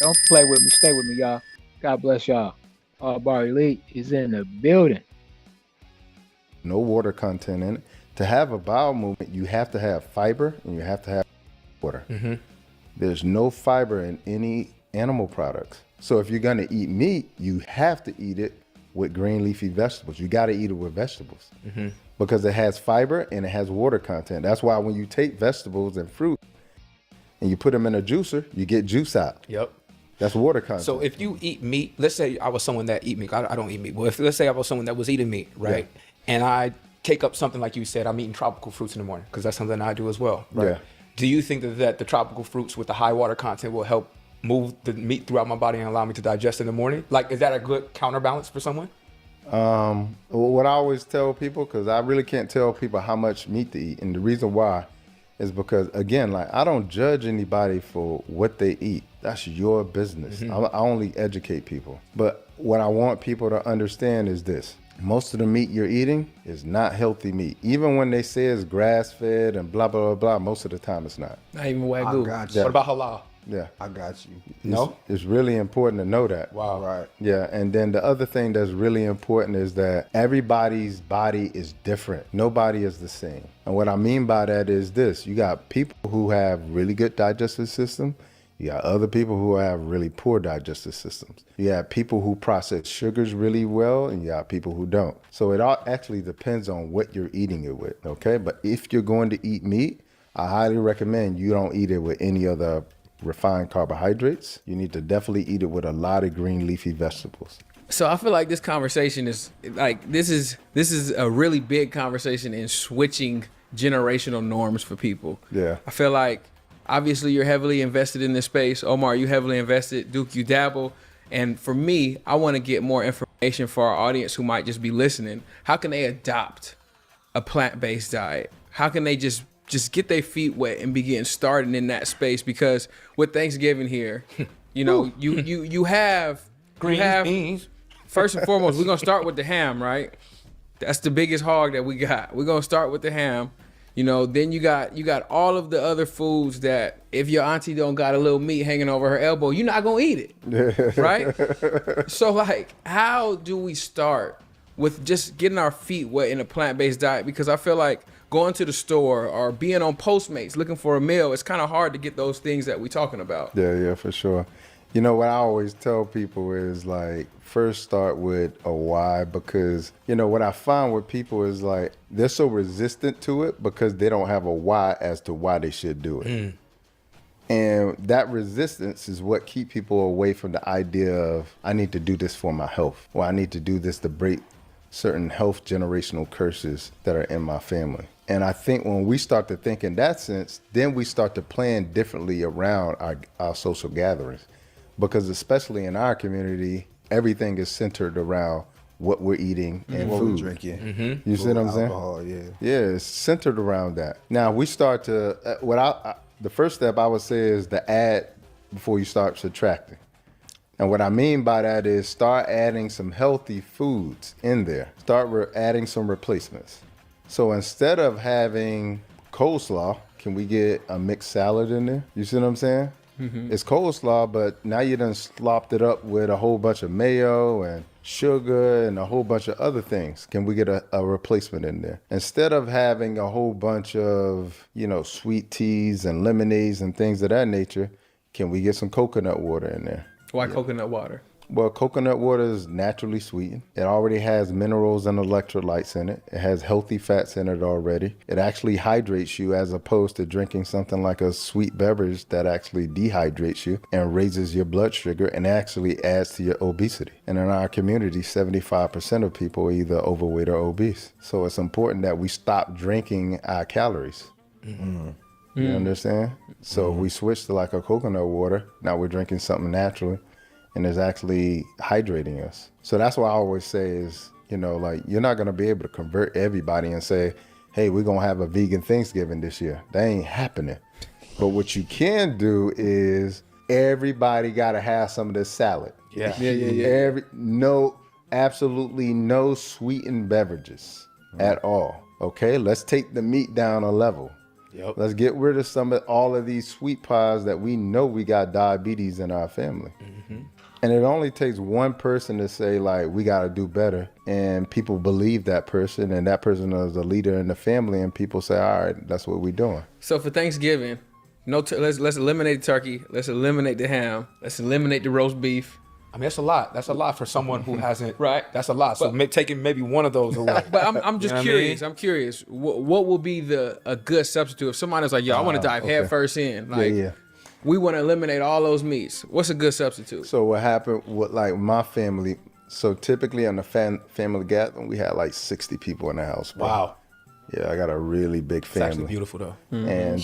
Don't play with me. Stay with me, y'all. God bless y'all. Allbar Elite is in the building. No water content in it. To have a bowel movement, you have to have fiber and you have to have water. There's no fiber in any animal products. So if you're going to eat meat, you have to eat it with green leafy vegetables. You got to eat it with vegetables because it has fiber and it has water content. That's why when you take vegetables and fruit and you put them in a juicer, you get juice out. Yep. That's water content. So if you eat meat, let's say I was someone that eat meat. I don't eat meat. But let's say I was someone that was eating meat, right? Yeah. And I take up something like you said, I'm eating tropical fruits in the morning because that's something I do as well, right? Yeah. Do you think that the tropical fruits with the high water content will help move the meat throughout my body and allow me to digest in the morning? Like, is that a good counterbalance for someone? What I always tell people, because I really can't tell people how much meat to eat. And the reason why is because, again, like I don't judge anybody for what they eat. That's your business. I only educate people. But what I want people to understand is this. Most of the meat you're eating is not healthy meat. Even when they say it's grass-fed and blah, blah, blah, blah, most of the time it's not. Not even I Wagyu. got you. What about halal? Yeah. I got you. No? It's really important to know that. Wow. Right. Yeah, and then the other thing that's really important is that everybody's body is different. Nobody is the same. And what I mean by that is this. You got people who have really good digestive system. You got other people who have really poor digestive systems. You have people who process sugars really well, and you got people who don't. So it all actually depends on what you're eating it with, okay? But if you're going to eat meat, I highly recommend you don't eat it with any other refined carbohydrates. You need to definitely eat it with a lot of green leafy vegetables. So I feel like this conversation is like this is a really big conversation in switching generational norms for people. Yeah. I feel like obviously you're heavily invested in this space. Omar, you heavily invested. Duke, you dabble. And for me, I want to get more information for our audience who might just be listening. How can they adopt a plant-based diet? How can they just get their feet wet and be getting started in that space? Because with Thanksgiving here, you know, you have Beans. First and foremost, we're gonna start with the ham, right? That's the biggest hog that we got. We're gonna start with the ham. You know, then you got all of the other foods that if your auntie don't got a little meat hanging over her elbow, you're not gonna eat it, right? So like, how do we start with just getting our feet wet in a plant-based diet? Because I feel like going to the store or being on Postmates looking for a meal, it's kind of hard to get those things that we're talking about. Yeah, for sure. You know, what I always tell people is like, first start with a why, because, you know, what I find with people is like, they're so resistant to it because they don't have a why as to why they should do it. And that resistance is what keep people away from the idea of, I need to do this for my health, or I need to do this to break certain health generational curses that are in my family. And I think when we start to think in that sense, then we start to plan differently around our social gatherings. Because especially in our community, everything is centered around what we're eating and what food. we're drinking. You see what I'm saying? Alcohol, yeah. Yeah, it's centered around that. Now we start to, the first step I would say is to add before you start subtracting. And what I mean by that is start adding some healthy foods in there. Start adding some replacements. So instead of having coleslaw, can we get a mixed salad in there? You see what I'm saying? It's coleslaw, but now you done slopped it up with a whole bunch of mayo and sugar and a whole bunch of other things. Can we get a replacement in there? Instead of having a whole bunch of, you know, sweet teas and lemonades and things of that nature, can we get some coconut water in there? Why coconut water? Well, coconut water is naturally sweetened. It already has minerals and electrolytes in it. It has healthy fats in it already. It actually hydrates you as opposed to drinking something like a sweet beverage that actually dehydrates you and raises your blood sugar and actually adds to your obesity. And in our community, 75% of people are either overweight or obese. So it's important that we stop drinking our calories. You understand? So we switched to like a coconut water. Now we're drinking something naturally. And it's actually hydrating us. So that's what I always say is, you know, like you're not going to be able to convert everybody and say, hey, we're going to have a vegan Thanksgiving this year. That ain't happening. But what you can do is everybody got to have some of this salad. Yeah. Absolutely no sweetened beverages at all. Okay, let's take the meat down a level. Yep. Let's get rid of all of these sweet pies that we know we got diabetes in our family. And it only takes one person to say, like, we got to do better. And people believe that person, and that person is a leader in the family, and people say, all right, that's what we're doing. So for Thanksgiving, let's eliminate the turkey. Let's eliminate the ham. Let's eliminate the roast beef. I mean, that's a lot. That's a lot for someone who hasn't. Right. That's a lot. So taking maybe one of those away. But I'm just You know what I curious. mean? I'm curious. What will be a good substitute if somebody's like, yo, I want to dive head first in. Like, we want to eliminate all those meats. What's a good substitute? So what happened with like my family? So typically on the family gathering, we had like 60 people in the house. Bro. Wow. Yeah, I got a really big It's family. actually beautiful though. And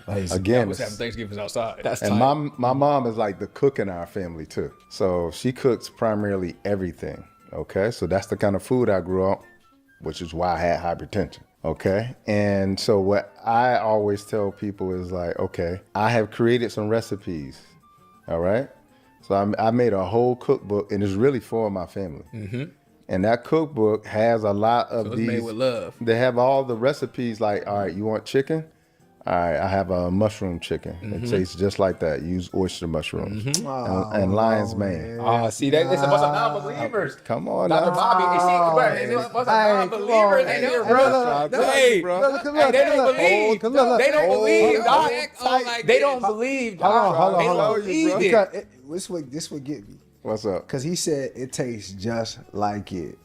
I again, was having Thanksgiving outside. That's and tight. my mom is like the cook in our family too. So she cooks primarily everything. Okay, so that's the kind of food I grew up, which is why I had hypertension. Okay, and so what I always tell people is like, okay, I have created some recipes. All right, so I made a whole cookbook, and it's really for my family. And that cookbook has a lot of So it's these. made with love. They have all the recipes. Like, all right, you want chicken? All right, I have a mushroom chicken. It tastes just like that. Use oyster mushrooms and lion's mane. Oh, see, that it's a bunch of non-believers. Come on, Dr. now. Bobby, it's a bunch of non-believers in here, bro. Hey, bro. Hey, they don't believe. They don't believe, dog. like They don't believe, Hold dog. on, They hold don't on. believe it. Because this would get me. What's up? Because he said it tastes just like it.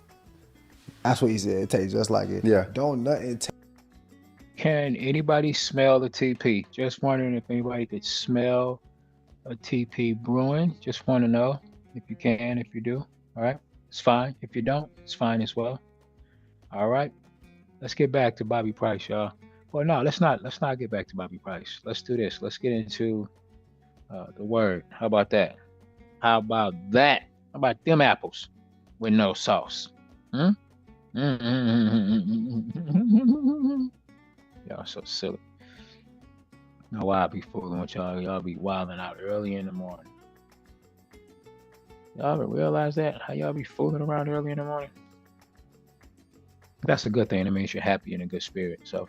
That's what he said. It tastes just like it. Yeah. Don't nothing taste. Can anybody smell the TP? Just wondering if anybody could smell a TP brewing. Just want to know if you can, if you do. All right. It's fine. If you don't, it's fine as well. All right. Let's get back to Bobby Price, y'all. Well, no, let's not get back to Bobby Price. Let's do this. Let's get into the word. How about that? How about that? How about them apples with no sauce? Y'all so silly. Know why I be fooling with y'all? Y'all be wilding out early in the morning. Y'all ever realize that? How y'all be fooling around early in the morning? That's a good thing. It means you're happy and in a good spirit. So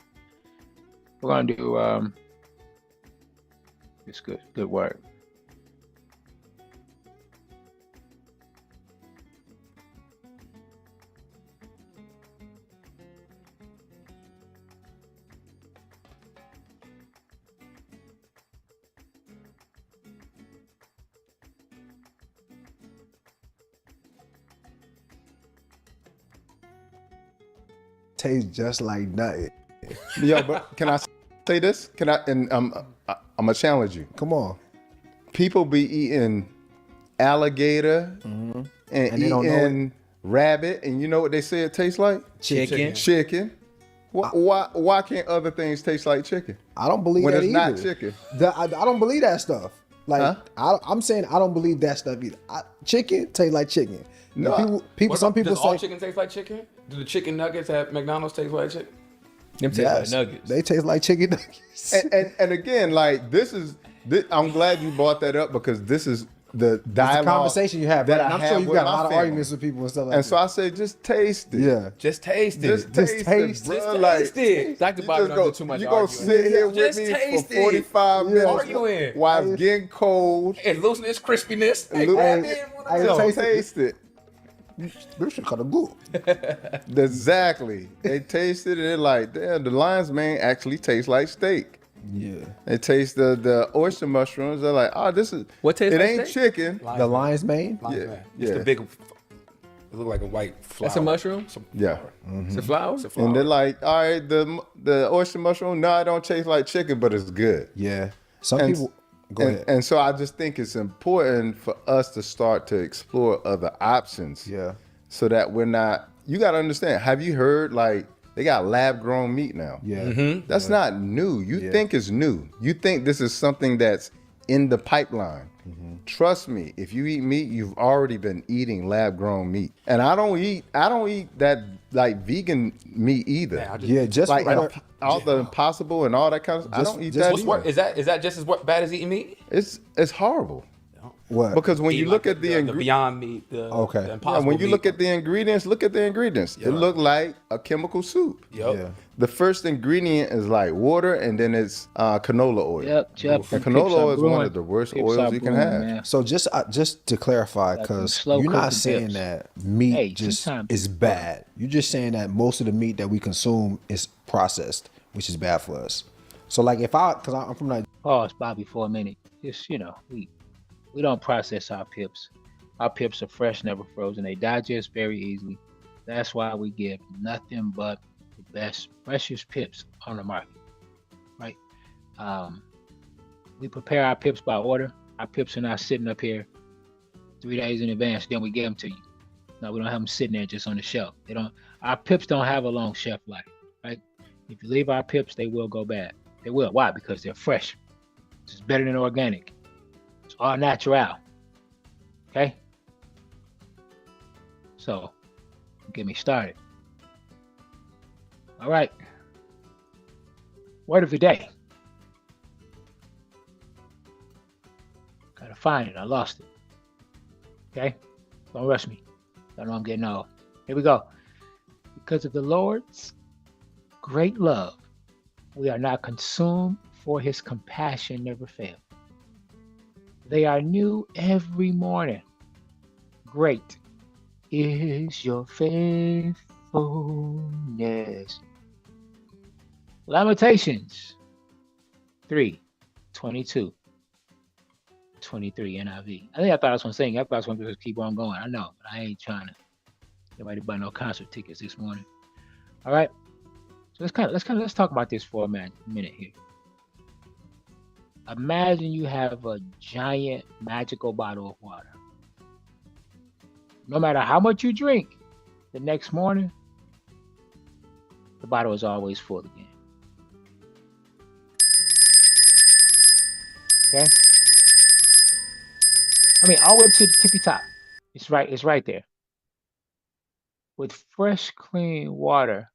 we're gonna do it's good work. Tastes just like nothing. Yo, but can I say this? Can I? And I'm gonna challenge you. Come on. People be eating alligator and they don't know eating rabbit, and you know what they say it tastes like? Chicken. Chicken. Why can't other things taste like chicken? I don't believe When that it's either. not chicken. I don't believe that stuff. Like I'm saying, I don't believe that stuff either. Chicken tastes like chicken. No, people. Some people Does all say chicken taste like chicken? Do the chicken nuggets at McDonald's taste like chicken? Them taste yes, like nuggets. they taste like chicken nuggets. and again, like this, I'm glad you brought that up because this is the dialogue, the conversation you have, right? that And I I'm have sure you with got a my lot of family. arguments with people and stuff like And that. so I say, just taste it. Yeah. Just taste it. Just taste taste it, it. bro. Just Like, taste it. Dr. you Bobby just don't go, do too much you gonna arguing. sit here Just with me taste for it. 45 minutes Arguing. while it's getting cold. And loosen its crispiness. Hey, Look- grab Hey, it. hey, So taste it. taste it. This shit kind of good. Exactly. They tasted it and they're like, damn, the lion's mane actually tastes like steak. Yeah. They taste the oyster mushrooms. They're like, oh, this is What tastes it like ain't steak? chicken. The lion's mane? Lion's Yeah, mane. It's yeah. the big. It look like a white flower. That's a mushroom? Yeah. It's a flower? It's a flower. And they're like, all right, the oyster mushroom, no, it don't taste like chicken, but it's good. Yeah. Some And- people go ahead. And so I just think it's important for us to start to explore other options. Yeah. So that we're not, you got to understand, have you heard like they got lab grown meat now? Yeah. That's not new. You Yeah. think it's new. You think this is something that's in the pipeline. Trust me, if you eat meat, you've already been eating lab grown meat. And I don't eat that like vegan meat either. Man, I just- Yeah, just like for- all the impossible and all that kind of stuff. I don't eat just that what's either. Is that just as bad as eating meat? It's horrible. what? Because when you Eat look like at the the ingredients, Beyond Meat, the Okay. the Yeah, Impossible when you meat. look at the ingredients, look at the ingredients. Yeah. It look like a chemical soup. Yup. Yeah. The first ingredient is like water, and then it's canola oil. Yep, Jeff. And Pips canola are oil is one brewing. of the worst Pips oils are you can brewing, have. man. So just to clarify, Like them because slow you're not cooking saying pips. that meat Hey, just sometimes is it's bad. You're just saying that most of the meat that we consume is processed, which is bad for us. So like because I'm from Nigeria. Pause, Bobby, for a minute. Just, we don't process our pips. Our pips are fresh, never frozen. They digest very easily. That's why we give nothing but the best, freshest pips on the market, right? We prepare our pips by order. Our pips are not sitting up here 3 days in advance, then we give them to you. No, we don't have them sitting there just on the shelf. Our pips don't have a long shelf life, right? If you leave our pips, they will go bad. They will. Why? Because they're fresh. It's better than organic. It's all natural. Okay? So, get me started. All right. Word of the day. Gotta find it. I lost it. Okay? Don't rush me. I know I'm getting old. Here we go. Because of the Lord's great love, we are not consumed, for his compassion never fails. They are new every morning. Great is your faithfulness. Lamentations 3:22, 23 NIV. I thought I was going to sing. I thought I was going to just keep on going. I know, but I ain't trying to get ready to buy no concert tickets this morning. All right. So let's talk about this for a minute here. Imagine you have a giant magical bottle of water. No matter how much you drink, the next morning, the bottle is always full again. Okay? I mean, all the way up to the tippy top. It's right there. With fresh, clean water,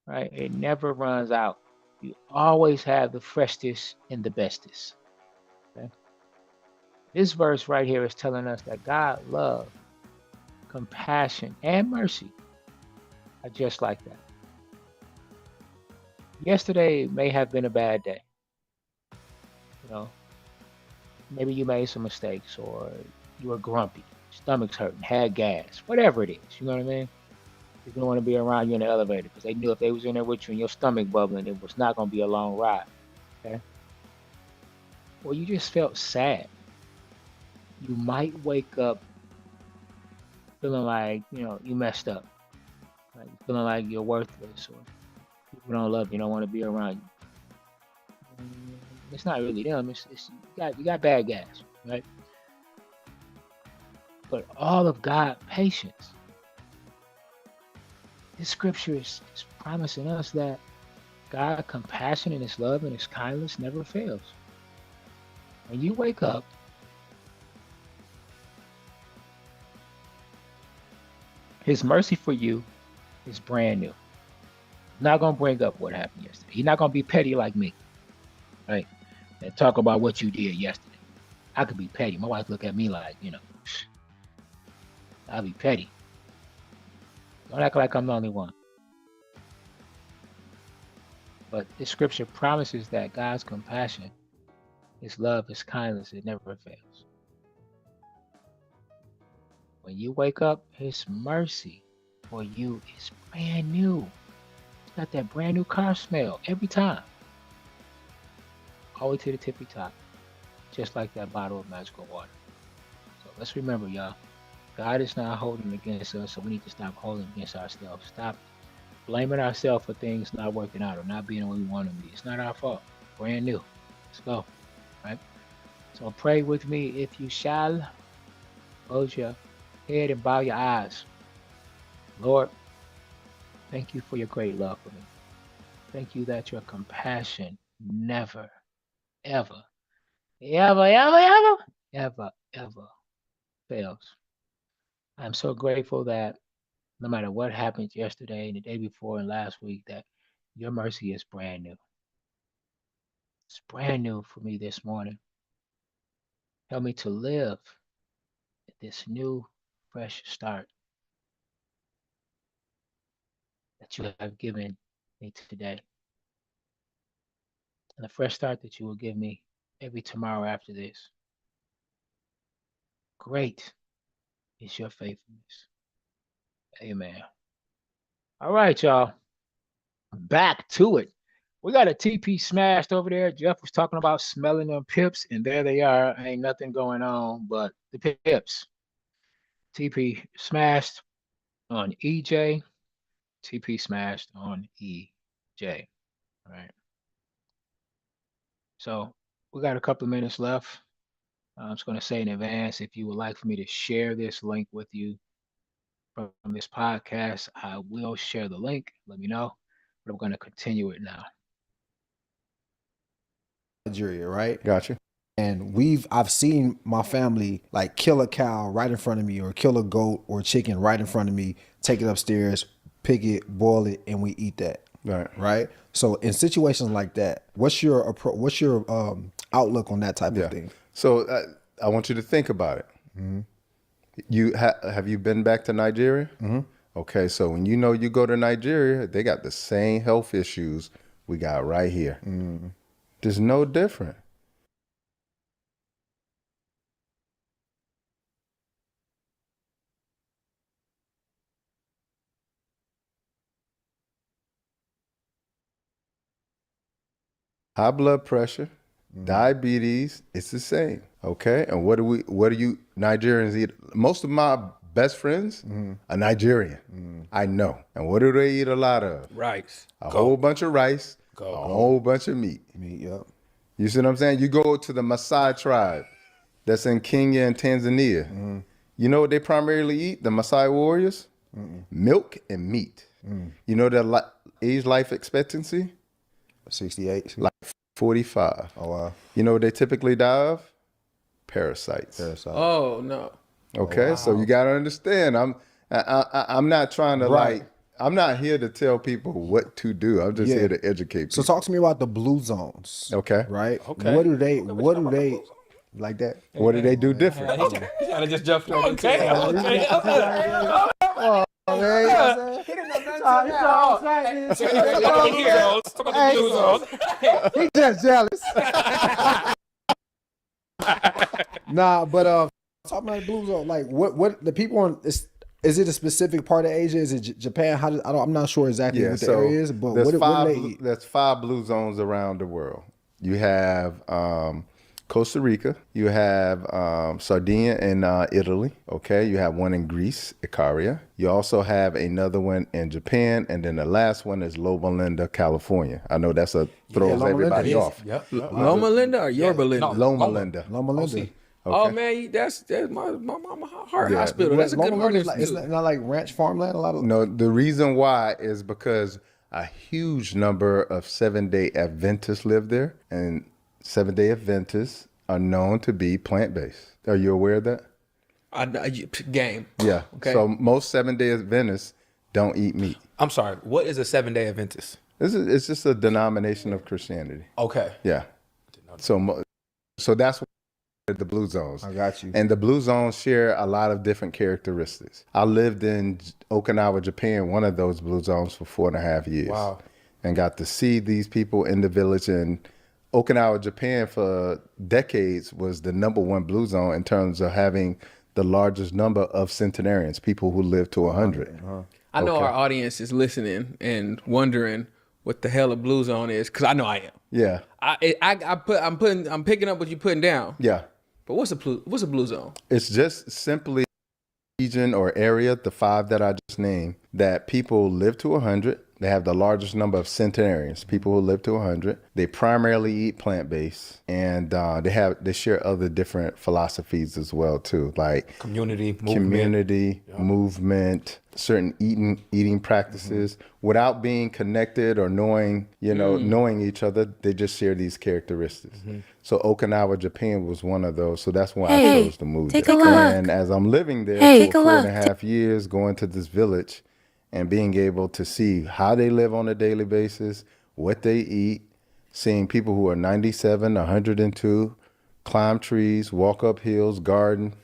right? It never runs out. You always have the freshest and the bestest. Okay? This verse right here is telling us that God love, compassion, and mercy are just like that. Yesterday may have been a bad day. Maybe you made some mistakes, or you were grumpy, stomach's hurting, had gas, whatever it is. You know what I mean? People don't want to be around you in the elevator because they knew if they was in there with you and your stomach bubbling, it was not going to be a long ride. Okay? Or you just felt sad. You might wake up feeling like, you messed up. Like feeling like you're worthless, or people don't love you, don't want to be around you. It's not really them. It's you got bad gas, right? But all of God's patience. This scripture is promising us that God's compassion and his love and his kindness never fails. When you wake up, his mercy for you is brand new. Not going to bring up what happened yesterday. He's not going to be petty like me, right? And talk about what you did yesterday. I could be petty. My wife look at me like, I'll be petty. Don't act like I'm the only one. But the scripture promises that God's compassion, his love, his kindness, it never fails. When you wake up, his mercy for you is brand new. It's got that brand new car smell every time. all the way to the tippy top, just like that bottle of magical water. So let's remember, y'all, God is not holding against us, so we need to stop holding against ourselves. Stop blaming ourselves for things not working out or not being the way we want to be. It's not our fault. Brand new. Let's go. Right? So pray with me if you shall. Close your head and bow your eyes. Lord, thank you for your great love for me. Thank you that your compassion never, ever, ever, ever, ever, ever, ever fails. I'm so grateful that no matter what happened yesterday and the day before and last week, that your mercy is brand new. It's brand new for me this morning. Help me to live this new, fresh start that you have given me today. And the fresh start that you will give me every tomorrow after this. Great is your faithfulness. Amen. All right, y'all. Back to it. We got a TP smashed over there. Jeff was talking about smelling them pips, and there they are. Ain't nothing going on but the pips. TP smashed on EJ. TP smashed on EJ. All right. So we got a couple of minutes left. I'm just going to say in advance, if you would like for me to share this link with you from this podcast, I will share the link. Let me know. But I'm going to continue it now. Nigeria, right? Gotcha. And I've seen my family like kill a cow right in front of me, or kill a goat or chicken right in front of me, take it upstairs, pick it, boil it, and we eat that. Right. So in situations like that, what's your outlook on that type of thing? So I want you to think about it. Mm-hmm. You have you been back to Nigeria? Mm-hmm. Okay, so when you go to Nigeria, they got the same health issues we got right here. Mm-hmm. There's no different. High blood pressure, diabetes, it's the same. Okay. And what do you Nigerians eat? Most of my best friends are Nigerian. I know. And what do they eat a lot of? Rice. A whole bunch of rice, a whole bunch of meat. Yep. You see what I'm saying? You go to the Maasai tribe that's in Kenya and Tanzania. You know what they primarily eat? The Maasai warriors? Milk and meat. You know their age life expectancy? 68. Like 45. Oh, wow. You know what they typically die of? Parasites. Oh no. Okay, so you got to understand. I'm not trying to I'm not here to tell people what to do. I'm just here to educate people. So talk to me about the blue zones. Okay. Right. Okay. What do they like that? What do they do different? Okay. You gotta just jump through. Okay. He just jealous. Nah, but talking about the blue zone, like what the people on is it a specific part of Asia? Is it Japan? I'm not sure exactly what the area is, but what do they eat? There's 5 blue zones around the world. You have Costa Rica, you have Sardinia in Italy, okay? You have one in Greece, Icaria. You also have another one in Japan, and then the last one is Loma Linda, California. I know that's throws everybody off. Yep. Loma Linda or Yorba Linda? Loma Linda. Loma Linda. Okay. Oh man, that's my heart hospital. That's a good heart institute. It's not like ranch farmland. A lot of No, the reason why is because a huge number of 7-day Adventists live there, and 7-day Adventists are known to be plant-based. Are you aware of that? Game. Yeah. Okay. So most 7-day Adventists don't eat meat. I'm sorry. What is a 7-day Adventist? It's just a denomination of Christianity. Okay. Yeah. So that's the blue zones. I got you. And the blue zones share a lot of different characteristics. I lived in Okinawa, Japan, one of those blue zones for 4.5 years. Wow. And got to see these people in the village. And Okinawa, Japan for decades was the #1 blue zone in terms of having the largest number of centenarians, people who live to 100. I know our audience is listening and wondering, what the hell a blue zone is? Because I know I am. Yeah. I'm picking up what you're putting down. Yeah. But what's a blue zone? It's just simply region or area, the 5 that I just named, that people live to 100. They have the largest number of centenarians, people who live to 100. They primarily eat plant-based, and they share other different philosophies as well too, like Community, movement, certain eating practices. Without being connected or knowing each other. They just share these characteristics. So Okinawa, Japan was one of those. So that's why I chose to move take there. a look. And as I'm living there for 4.5 years, going to this village and being able to see how they live on a daily basis, what they eat, seeing people who are 97, 102, climb trees, walk up hills, garden,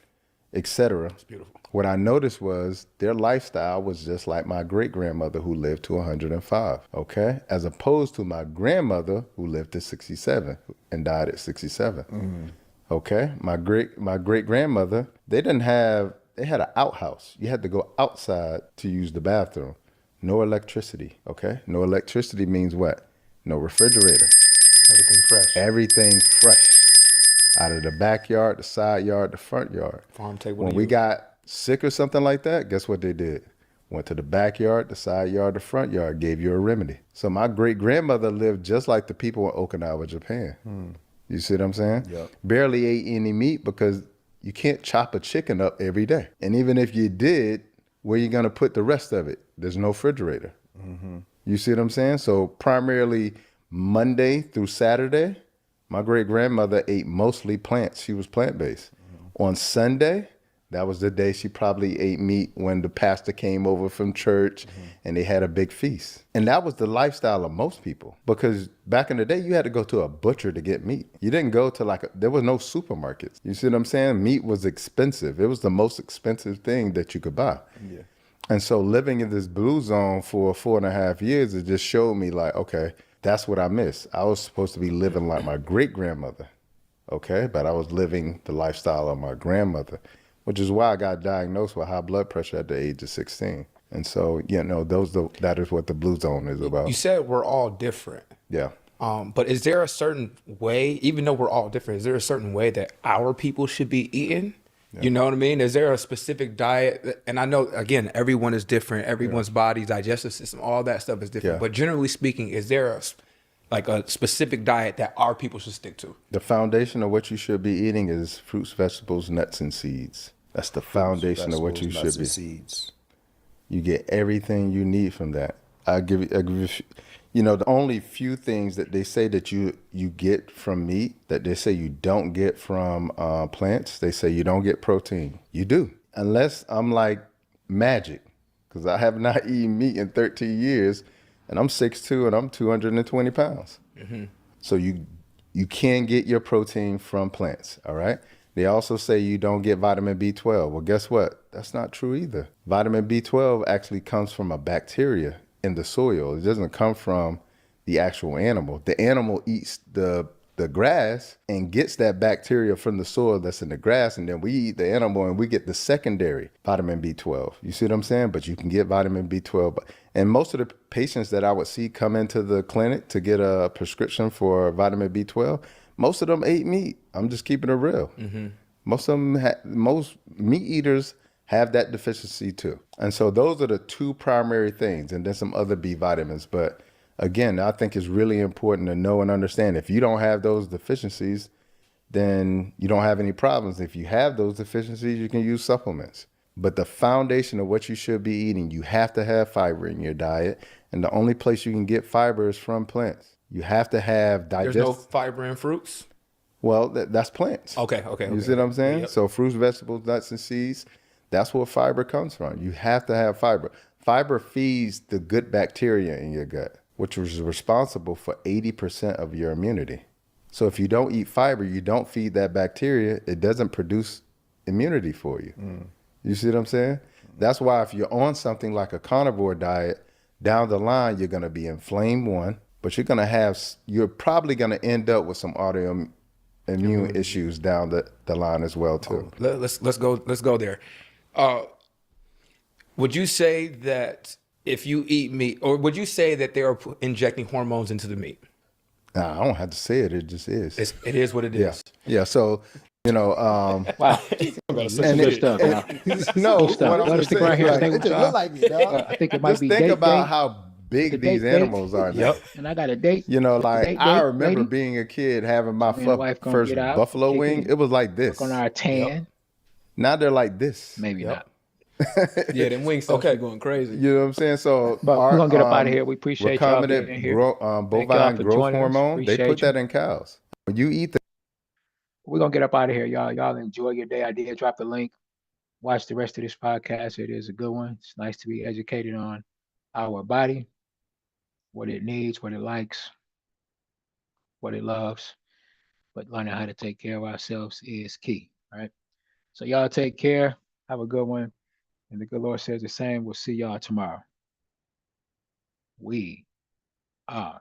etc. That's beautiful. What I noticed was their lifestyle was just like my great-grandmother who lived to 105, okay? As opposed to my grandmother who lived to 67 and died at 67, okay? My great-grandmother, they had an outhouse. You had to go outside to use the bathroom. No electricity, okay? No electricity means what? No refrigerator. Everything fresh. Out of the backyard, the side yard, the front yard. Farm table. When we got sick or something like that, guess what they did? Went to the backyard, the side yard, the front yard, gave you a remedy. So my great-grandmother lived just like the people in Okinawa, Japan. You see what I'm saying? Yep. Barely ate any meat because you can't chop a chicken up every day. And even if you did, where you going to put the rest of it? There's no refrigerator. You see what I'm saying? So primarily Monday through Saturday, my great-grandmother ate mostly plants. She was plant-based. On Sunday, that was the day she probably ate meat when the pastor came over from church and they had a big feast. And that was the lifestyle of most people, because back in the day, you had to go to a butcher to get meat. You didn't go to there was no supermarkets. You see what I'm saying? Meat was expensive. It was the most expensive thing that you could buy. Yeah. And so living in this blue zone for 4.5 years, it just showed me like, okay, that's what I miss. I was supposed to be living like my great-grandmother, okay? But I was living the lifestyle of my grandmother, which is why I got diagnosed with high blood pressure at the age of 16. And so, that is what the blue zone is about. You said we're all different. Yeah. But is there a certain way, even though we're all different, is there a certain way that our people should be eating? Yeah. You know what I mean? Is there a specific diet? And I know, again, everyone is different. Everyone's body, digestive system, all that stuff is different. Yeah. But generally speaking, is there a specific diet that our people should stick to? The foundation of what you should be eating is fruits, vegetables, nuts, and seeds. That's the foundation of what you should be. Seeds. You get everything you need from that. I give you, the only few things that they say that you get from meat that they say you don't get from plants. They say you don't get protein. You do, unless I'm like Magic, because I have not eaten meat in 13 years, and I'm 6'2" and I'm 220 pounds. So you can get your protein from plants. All right. They also say you don't get vitamin B12. Well, guess what? That's not true either. Vitamin B12 actually comes from a bacteria in the soil. It doesn't come from the actual animal. The animal eats the grass and gets that bacteria from the soil that's in the grass, and then we eat the animal and we get the secondary vitamin B12. You see what I'm saying? But you can get vitamin B12. And most of the patients that I would see come into the clinic to get a prescription for vitamin B12, most of them ate meat. I'm just keeping it real. Most meat eaters have that deficiency too. And so those are the two primary things, and then some other B vitamins. But again, I think it's really important to know and understand if you don't have those deficiencies, then you don't have any problems. If you have those deficiencies, you can use supplements. But the foundation of what you should be eating, you have to have fiber in your diet. And the only place you can get fiber is from plants. You have to have There's no fiber in fruits? Well, that's plants. Okay. You see what I'm saying? Yep. So fruits, vegetables, nuts, and seeds, that's where fiber comes from. You have to have fiber. Fiber feeds the good bacteria in your gut, which is responsible for 80% of your immunity. So if you don't eat fiber, you don't feed that bacteria, it doesn't produce immunity for you. You see what I'm saying? That's why if you're on something like a carnivore diet, down the line, you're going to be inflamed, one, but you're probably going to end up with some autoimmune issues down the line as well too. Let's go there. Would you say that if you eat meat, or would you say that they are injecting hormones into the meat? Nah, I don't have to say it. It just is. It is what it Yeah. is. Yeah. So, Wow. This is and good it, stuff, and y'all. no, Good stuff. what I'm Well, just stick saying right is here. like, Stay it with just y'all. look like me, dog. I think it might Just be think date, about date. how The big these date, animals are now. And I got a date. You know, like Date, I date, remember lady. being a kid having my Me and the wife gonna first get out, buffalo kick wing. it, It was like this. work on our tan. Now they're like this. Maybe not. Yeah, them wing stuffs be going crazy. You know what I'm saying? So But we're gonna get up out of here. We appreciate y'all being recombinant here. Thank y'all bovine for growth joining us. hormone, they Appreciate put you. that in cows. When you eat the We're gonna get up out of here, y'all. Y'all enjoy your day. I did drop the link. Watch the rest of this podcast. It is a good one. It's nice to be educated on our body, what it needs, what it likes, what it loves. But learning how to take care of ourselves is key. Right. So y'all take care. Have a good one. And the good Lord says the same. We'll see y'all tomorrow. We are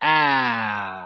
out.